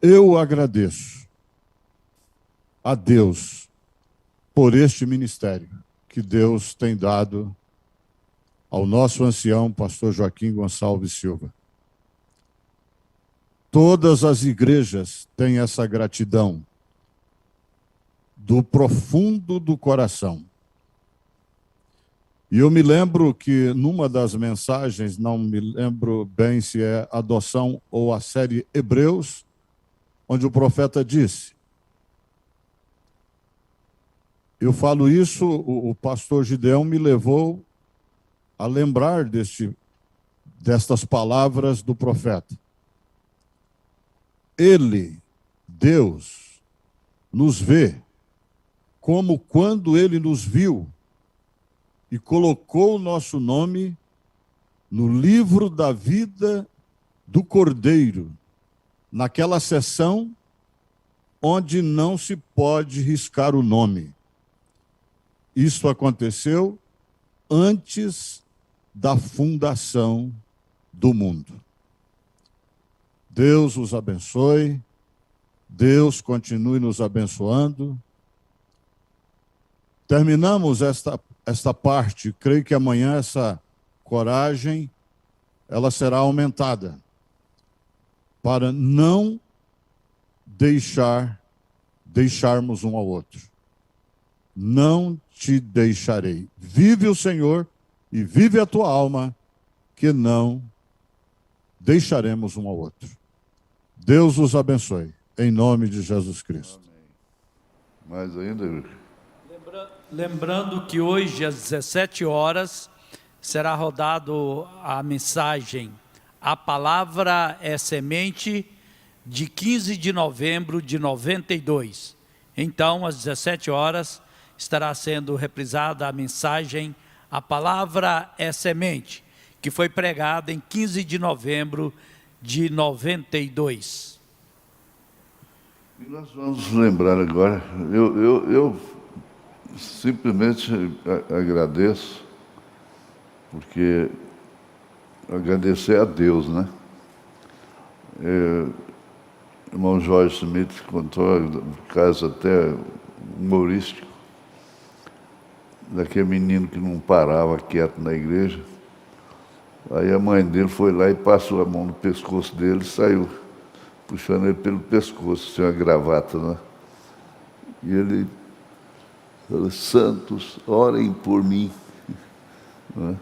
eu agradeço a Deus por este ministério que Deus tem dado ao nosso ancião, pastor Joaquim Gonçalves Silva. Todas as igrejas têm essa gratidão do profundo do coração. E eu me lembro que numa das mensagens, não me lembro bem se é Adoção ou a série Hebreus, onde o profeta disse, eu falo isso, o pastor Gideão me levou a lembrar destas palavras do profeta. Ele, Deus, nos vê como quando ele nos viu e colocou o nosso nome no livro da vida do Cordeiro, naquela seção onde não se pode riscar o nome. Isso aconteceu antes da fundação do mundo. Deus os abençoe, Deus continue nos abençoando. Terminamos esta parte, creio que amanhã essa coragem ela será aumentada para não deixarmos um ao outro. Não te deixarei. Vive o Senhor e vive a tua alma, que não deixaremos um ao outro. Deus os abençoe, em nome de Jesus Cristo. Amém. Mais ainda, Lembrando que hoje, às 17 horas, será rodado a mensagem A Palavra é Semente, de 15 de novembro de 92. Então, às 17 horas, estará sendo reprisada a mensagem A Palavra é Semente, que foi pregada em 15 de novembro de 92. E nós vamos lembrar agora, eu simplesmente agradeço, porque agradecer a Deus, né? O irmão Jorge Smith contou um caso até humorístico, daquele menino que não parava quieto na igreja. Aí a mãe dele foi lá e passou a mão no pescoço dele e saiu puxando ele pelo pescoço, sem uma gravata, né? E ele Santos, orem por mim. Não é?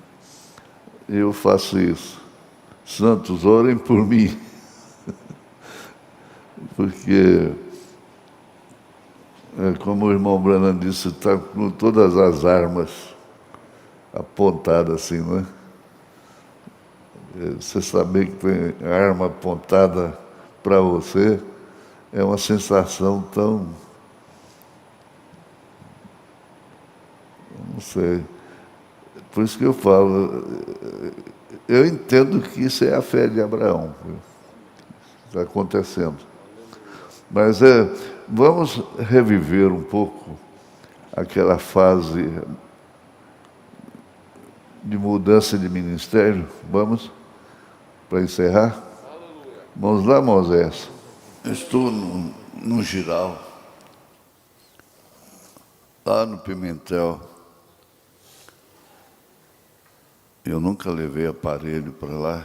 Eu faço isso. Santos, orem por mim. Porque, como o irmão Branham disse, está com todas as armas apontadas assim, não é? Você saber que tem arma apontada para você é uma sensação tão... Não sei. Por isso que eu falo, eu entendo que isso é a fé de Abraão. Está acontecendo. Mas vamos reviver um pouco aquela fase de mudança de ministério. Vamos? Para encerrar? Vamos lá, Moisés. Eu estou no Giral, lá no Pimentel. Eu nunca levei aparelho para lá,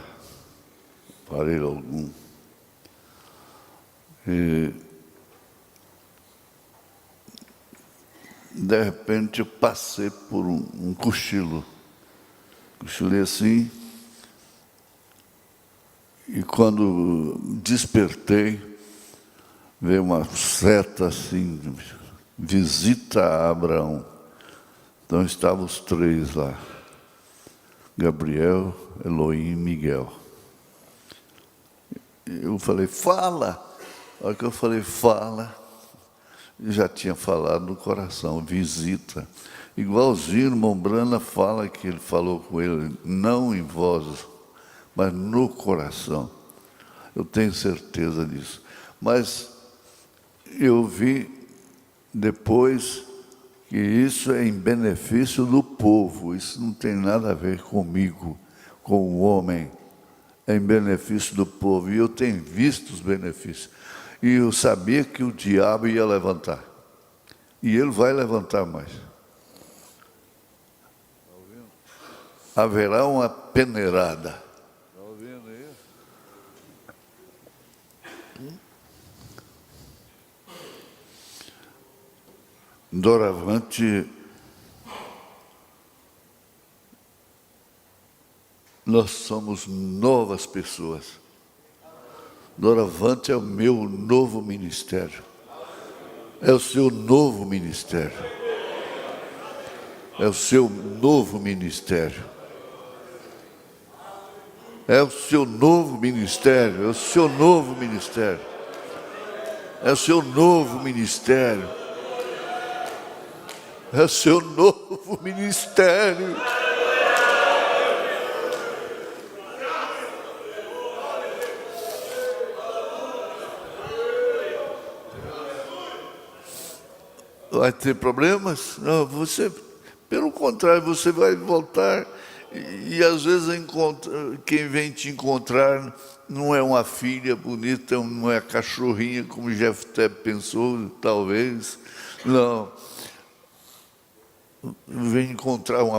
aparelho algum. E, de repente, eu passei por um cochilo. Cochilei assim. E quando despertei, veio uma seta assim, visita a Abraão. Então estavam os três lá. Gabriel, Elohim e Miguel. Eu falei, fala! A hora que eu falei, fala, eu já tinha falado no coração, visita. Igualzinho o irmão Brana fala que ele falou com ele, não em voz, mas no coração. Eu tenho certeza disso. Mas eu vi depois que isso é em benefício do povo, isso não tem nada a ver comigo, com o homem, é em benefício do povo, e eu tenho visto os benefícios, e eu sabia que o diabo ia levantar, e ele vai levantar mais. Haverá uma peneirada. Está ouvindo isso? Doravante, nós somos novas pessoas. Doravante é o meu novo ministério. É o seu novo ministério. É o seu novo ministério. É o seu novo ministério. É o seu novo ministério. É o seu novo ministério. É o seu novo ministério. Vai ter problemas? Não, você, pelo contrário, você vai voltar e às vezes quem vem te encontrar não é uma filha bonita, não é a cachorrinha como Jefté pensou, talvez. Não. Vem encontrar uma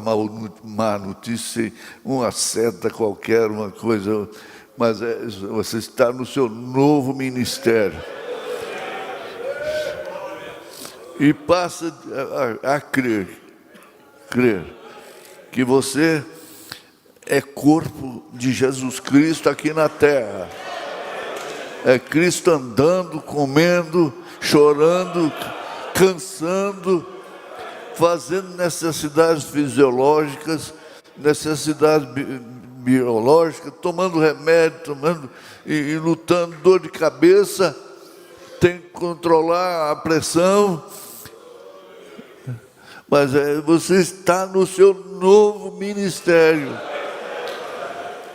má notícia, uma seta qualquer, uma coisa, mas você está no seu novo ministério. E passa a crer que você é corpo de Jesus Cristo aqui na terra. É Cristo andando, comendo, chorando, cansando, fazendo necessidades fisiológicas, necessidades biológicas, tomando remédio, e lutando, dor de cabeça, tem que controlar a pressão. Mas você está no seu novo ministério.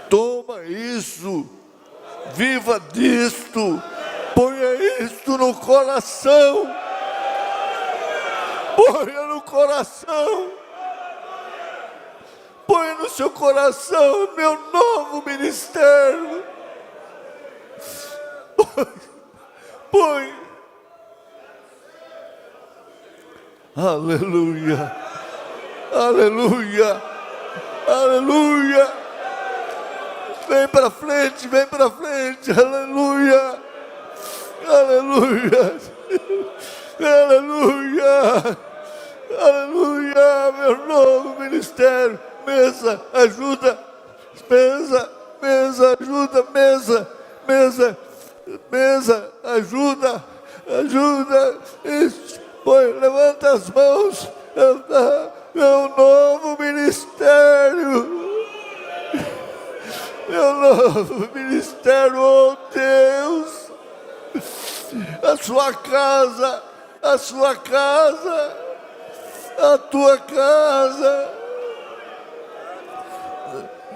Toma isso, viva disto, ponha isto no coração. Ponha no coração. Ponha no seu coração, meu novo ministério. Põe. Aleluia, aleluia, aleluia. Vem para frente, aleluia, aleluia, aleluia, Aleluia, meu novo ministério. Mesa, ajuda. Mesa, ajuda. Mesa, ajuda. Isso. Levanta as mãos. Meu novo ministério. Meu novo ministério, oh Deus. A sua casa, a tua casa.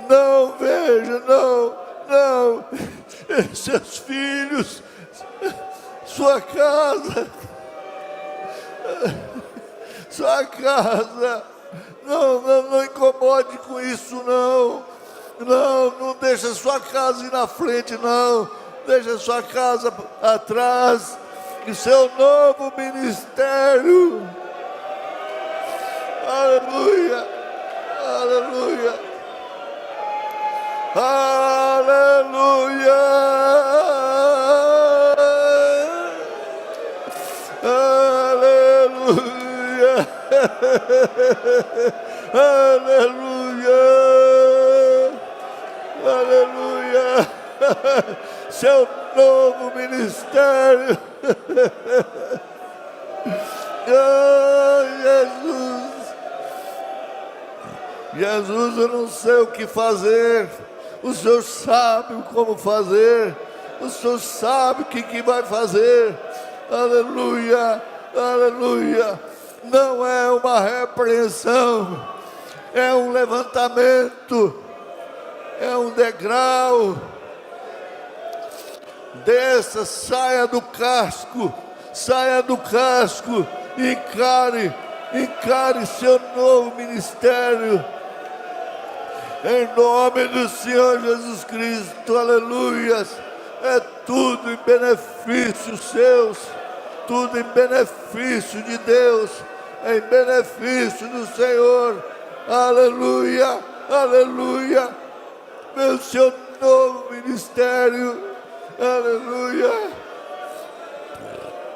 Não, veja, não. Seus filhos, sua casa. Não incomode com isso, não. Não deixa sua casa ir na frente, não. Deixa sua casa atrás. Que seu novo ministério. Aleluia. Aleluia. Aleluia. Aleluia. Aleluia. Aleluia. Seu novo ministério. Oh, Jesus, eu não sei o que fazer. O Senhor sabe como fazer. O Senhor sabe o que vai fazer. Aleluia, aleluia. Não é uma repreensão, é um levantamento, é um degrau. Desça, saia do casco, encare seu novo ministério. Em nome do Senhor Jesus Cristo, aleluia. É tudo em benefício seus, tudo em benefício de Deus, em benefício do Senhor, aleluia, aleluia. Meu seu novo ministério, aleluia,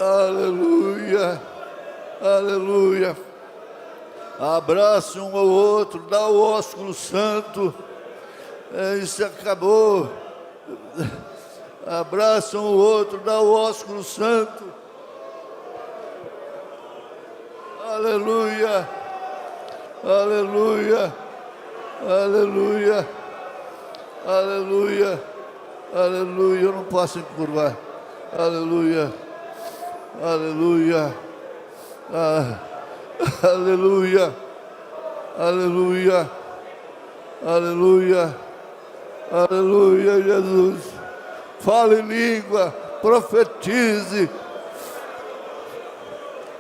aleluia, aleluia. Abrace um ao outro, dá o ósculo santo. Isso acabou. Abrace um ao outro, dá o ósculo santo. Aleluia, aleluia, aleluia, aleluia, aleluia. Eu não posso encurvar. Aleluia, aleluia. Aleluia, aleluia, aleluia, aleluia, Jesus. Fale em língua, profetize,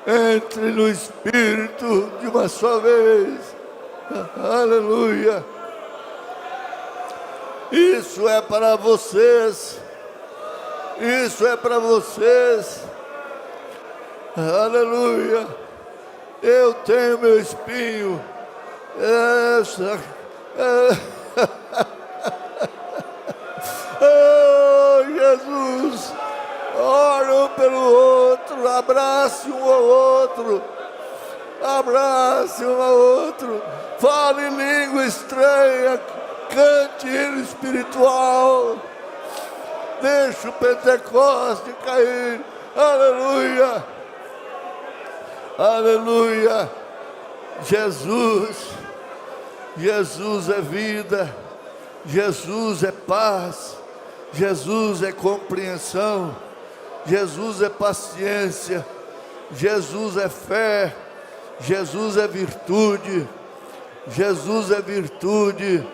entre no Espírito de uma só vez. Aleluia. Isso é para vocês, isso é para vocês. Aleluia. Eu tenho meu espinho. Oh, Jesus. Ore um pelo outro. Abrace um ao outro. Abrace um ao outro. Fale em língua estranha. Cante hino espiritual. Deixa o Pentecoste cair. Aleluia. Aleluia. Jesus é vida, Jesus é paz, Jesus é compreensão, Jesus é paciência, Jesus é fé, Jesus é virtude, Jesus é virtude,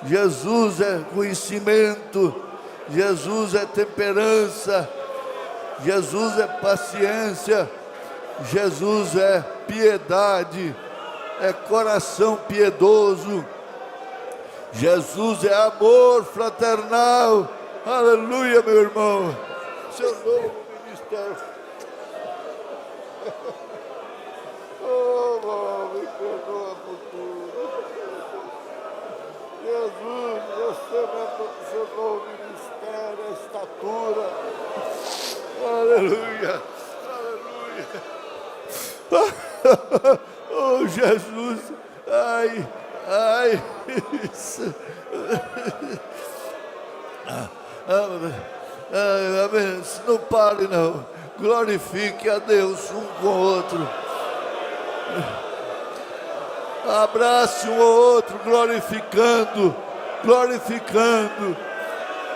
Jesus é conhecimento, Jesus é temperança, Jesus é paciência, Jesus é piedade, é coração piedoso. Jesus é amor fraternal. Aleluia, meu irmão. Seu novo ministério. Oh, me perdoa por tudo. Jesus, receba seu novo ministério, a estatura. Aleluia. Aleluia. Ai, ai. Isso. Amém. Não pare, não. Glorifique a Deus um com o outro. Abrace um ao outro, glorificando, glorificando,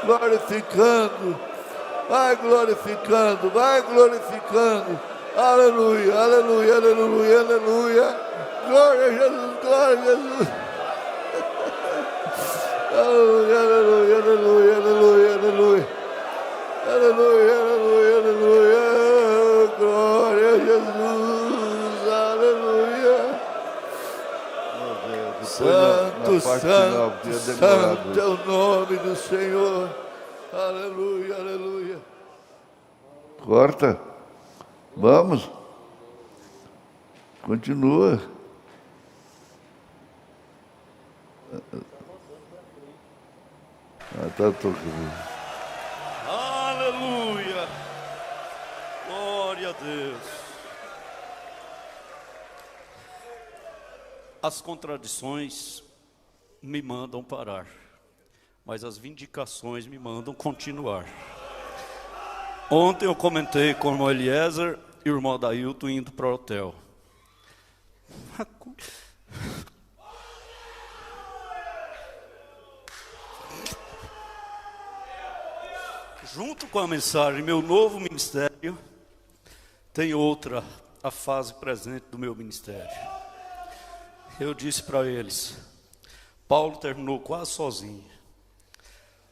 glorificando. Vai glorificando, vai glorificando. Aleluia, aleluia, aleluia, aleluia. Glória a Jesus, glória a Jesus. Aleluia, aleluia, aleluia, aleluia, aleluia. Aleluia, aleluia, aleluia. Glória a Jesus, aleluia. Santo, santo, santo é o nome do Senhor. Aleluia, aleluia. Corta. Vamos. Continua. Tá tocando. Aleluia. Glória a Deus. As contradições me mandam parar, mas as vindicações me mandam continuar. Ontem eu comentei com o irmão Eliezer e o irmão Dailton indo para o hotel. Junto com a mensagem, meu novo ministério, tem outra, a fase presente do meu ministério. Eu disse para eles, Paulo terminou quase sozinho.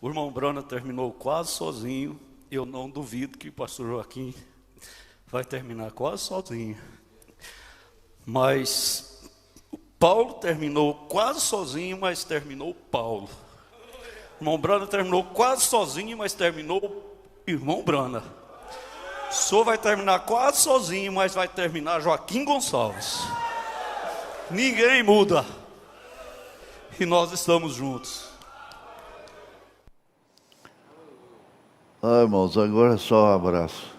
O irmão Brana terminou quase sozinho. Eu não duvido que o pastor Joaquim vai terminar quase sozinho. Mas Paulo terminou quase sozinho, mas terminou Paulo. O irmão Brana terminou quase sozinho, mas terminou o irmão Brana. O senhor vai terminar quase sozinho, mas vai terminar Joaquim Gonçalves. Ninguém muda. E nós estamos juntos. Irmãos, agora é só um abraço.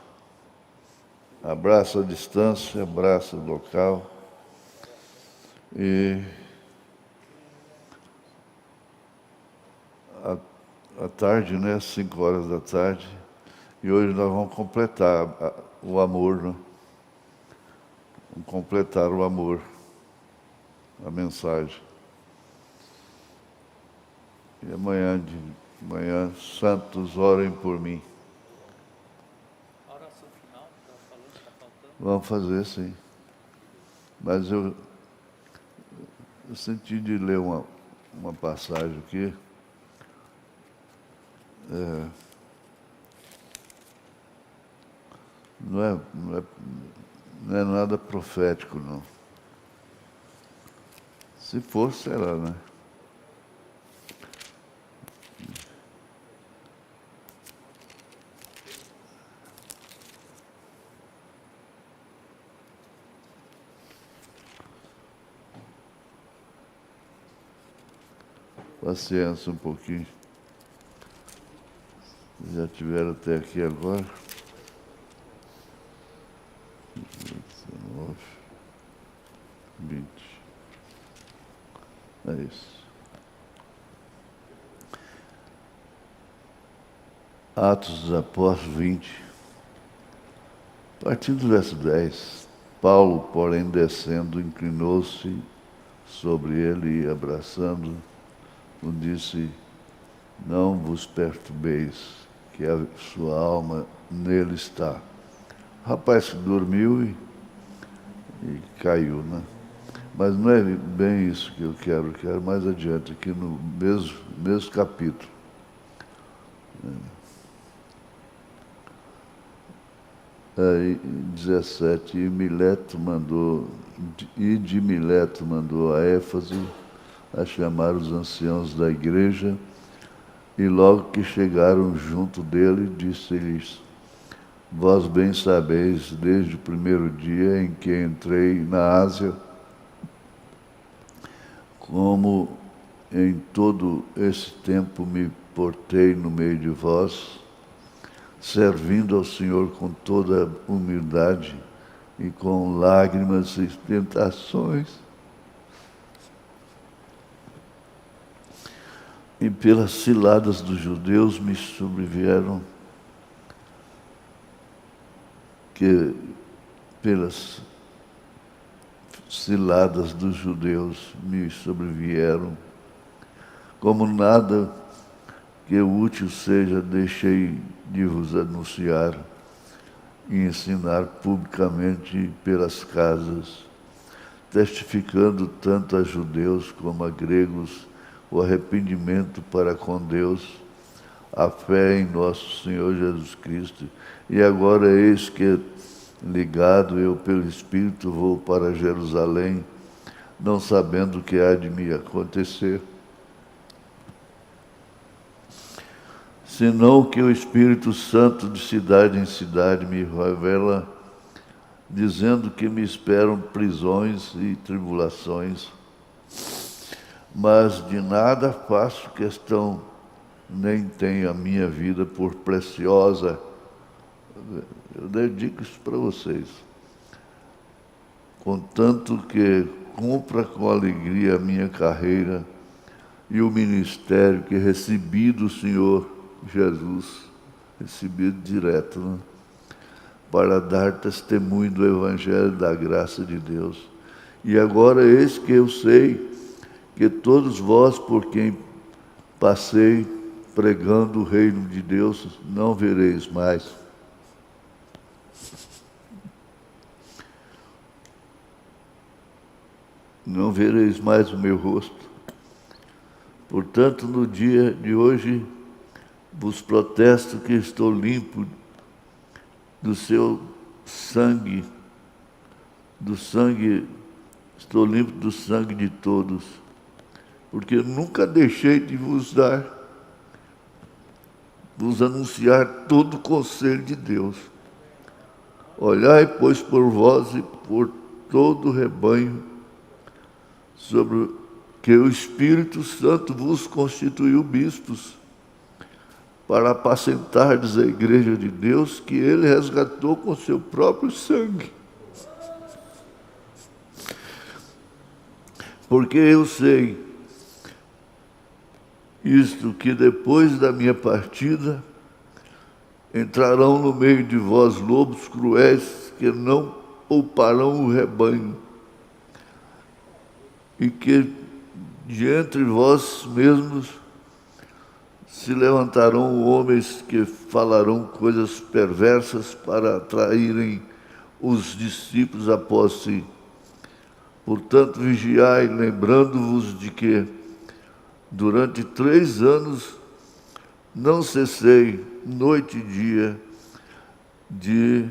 Abraço à distância, abraço local. E à tarde, né? 5 horas da tarde. E hoje nós vamos completar o amor, né? Vamos completar o amor. A mensagem. E amanhã, santos, orem por mim. A oração final, está faltando? Vamos fazer, sim. Mas eu senti de ler uma passagem aqui. Não é nada profético, não. Se for, será, né? Paciência um pouquinho. Já tiveram até aqui agora. 19, 20. É isso. Atos dos Apóstolos 20. A partir do verso 10. Paulo, porém, descendo, inclinou-se sobre ele e, abraçando, o disse: não vos perturbeis, que a sua alma nele está. O rapaz que dormiu e caiu, né? Mas não é bem isso que eu quero mais adiante, aqui no mesmo capítulo. Aí, 17, de Mileto mandou a Éfaso a chamar os anciãos da igreja, e logo que chegaram junto dele, disse-lhes: vós bem sabeis, desde o primeiro dia em que entrei na Ásia, como em todo esse tempo me portei no meio de vós, servindo ao Senhor com toda humildade e com lágrimas e tentações e pelas ciladas dos judeus me sobrevieram, que pelas ciladas dos judeus me sobrevieram, como nada que útil seja, deixei de vos anunciar e ensinar publicamente pelas casas, testificando tanto a judeus como a gregos o arrependimento para com Deus, a fé em nosso Senhor Jesus Cristo. E agora eis que, ligado eu pelo Espírito, vou para Jerusalém, não sabendo o que há de me acontecer, senão que o Espírito Santo de cidade em cidade me revela, dizendo que me esperam prisões e tribulações. Mas de nada faço questão, nem tenho a minha vida por preciosa. Eu dedico isso para vocês. Contanto que cumpra com alegria a minha carreira e o ministério que recebi do Senhor Jesus, recebido direto, né? Para dar testemunho do Evangelho da graça de Deus. E agora eis que eu sei que todos vós, por quem passei pregando o reino de Deus, não vereis mais. Não vereis mais o meu rosto. Portanto, no dia de hoje, vos protesto que estou limpo do seu sangue, estou limpo do sangue de todos, porque nunca deixei de vos anunciar todo o conselho de Deus. Olhai, pois, por vós e por todo o rebanho, sobre que o Espírito Santo vos constituiu bispos, para apacentardes a igreja de Deus, que ele resgatou com seu próprio sangue. Porque eu sei isto, que depois da minha partida entrarão no meio de vós lobos cruéis que não pouparão o rebanho, e que de entre vós mesmos se levantarão homens que falarão coisas perversas para atraírem os discípulos após si. Portanto, vigiai, lembrando-vos de que durante 3 anos não cessei, noite e dia, de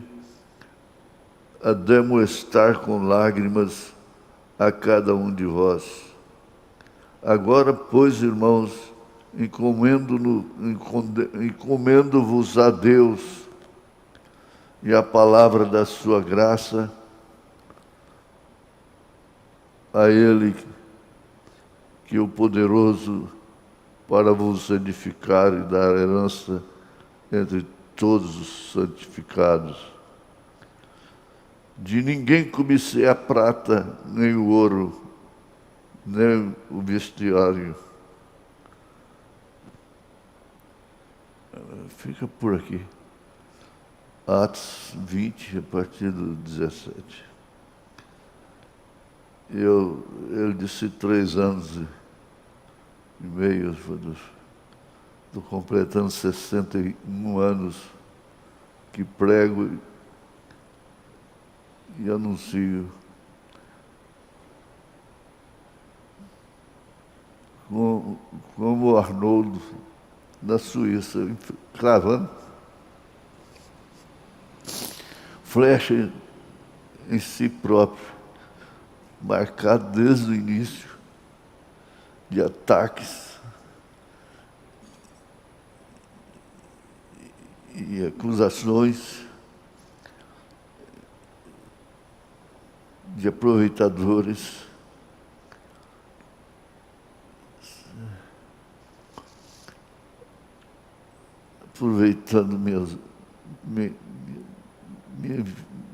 ademoestar com lágrimas a cada um de vós. Agora, pois, irmãos, encomendo-vos a Deus e a palavra da sua graça, a Ele que é o poderoso para vos edificar e dar herança entre todos os santificados. De ninguém cobicei a prata, nem o ouro, nem o vestiário. Fica por aqui. Atos 20, a partir do 17. Ele disse 3 anos e meio, estou completando 61 anos que prego e anuncio. Como o Arnoldo, da Suíça, cravando flecha em si próprio, marcado desde o início de ataques e acusações de aproveitadores, aproveitando minha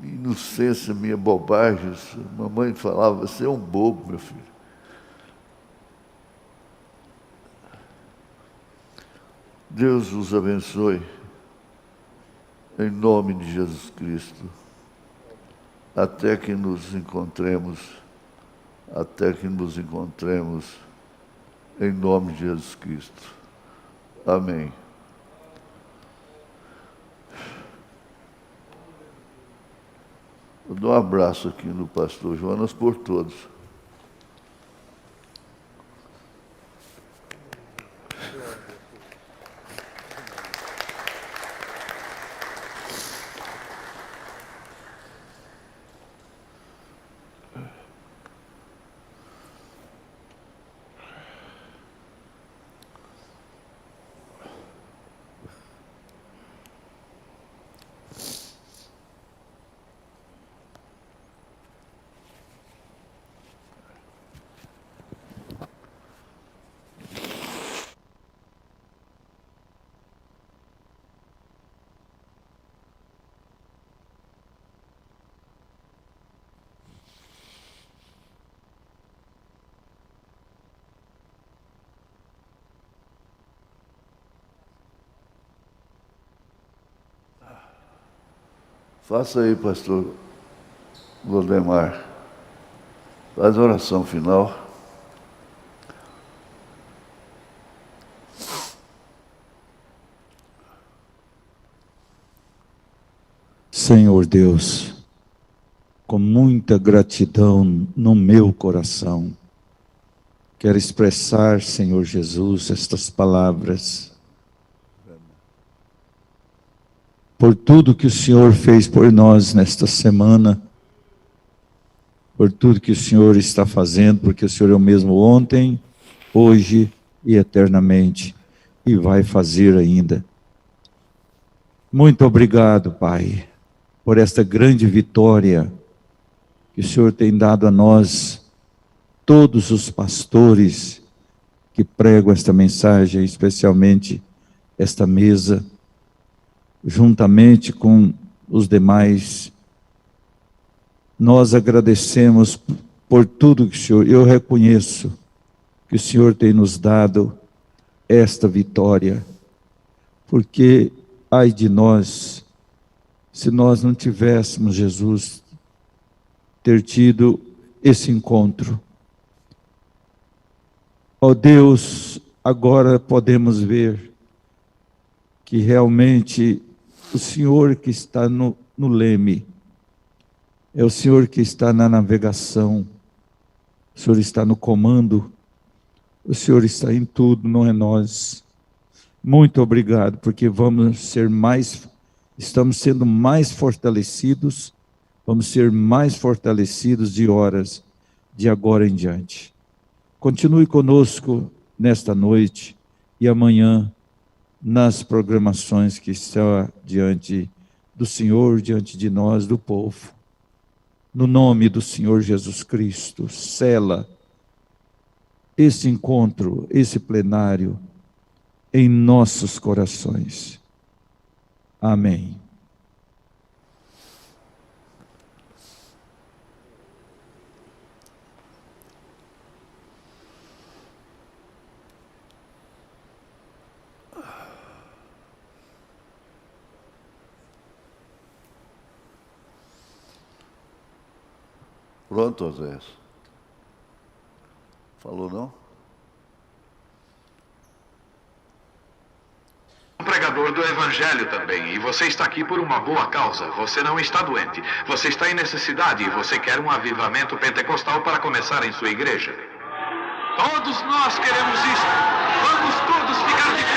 inocência, minha bobagem. Mamãe falava, você é um bobo, meu filho. Deus os abençoe, em nome de Jesus Cristo, até que nos encontremos, em nome de Jesus Cristo. Amém. Eu dou um abraço aqui no pastor Jonas por todos. Faça aí, pastor Valdemar. Faz a oração final. Senhor Deus, com muita gratidão no meu coração, quero expressar, Senhor Jesus, estas palavras. Por tudo que o Senhor fez por nós nesta semana, por tudo que o Senhor está fazendo, porque o Senhor é o mesmo ontem, hoje e eternamente, e vai fazer ainda. Muito obrigado, Pai, por esta grande vitória que o Senhor tem dado a nós, todos os pastores que pregam esta mensagem, especialmente esta mesa, juntamente com os demais. Nós agradecemos por tudo que o Senhor, eu reconheço que o Senhor tem nos dado esta vitória, porque ai de nós, se nós não tivéssemos, Jesus, ter tido esse encontro. Ó Deus, agora podemos ver que realmente o Senhor que está no leme, é o Senhor que está na navegação, o Senhor está no comando, o Senhor está em tudo, não é nós. Muito obrigado, porque estamos sendo mais fortalecidos, vamos ser mais fortalecidos de horas, de agora em diante. Continue conosco nesta noite e amanhã, nas programações que estão diante do Senhor, diante de nós, do povo. No nome do Senhor Jesus Cristo, sela esse encontro, esse plenário, em nossos corações. Amém. Pronto, Oséias? Falou não? Um pregador do Evangelho também, e você está aqui por uma boa causa. Você não está doente, você está em necessidade e você quer um avivamento pentecostal para começar em sua igreja. Todos nós queremos isso. Vamos todos ficar de pé.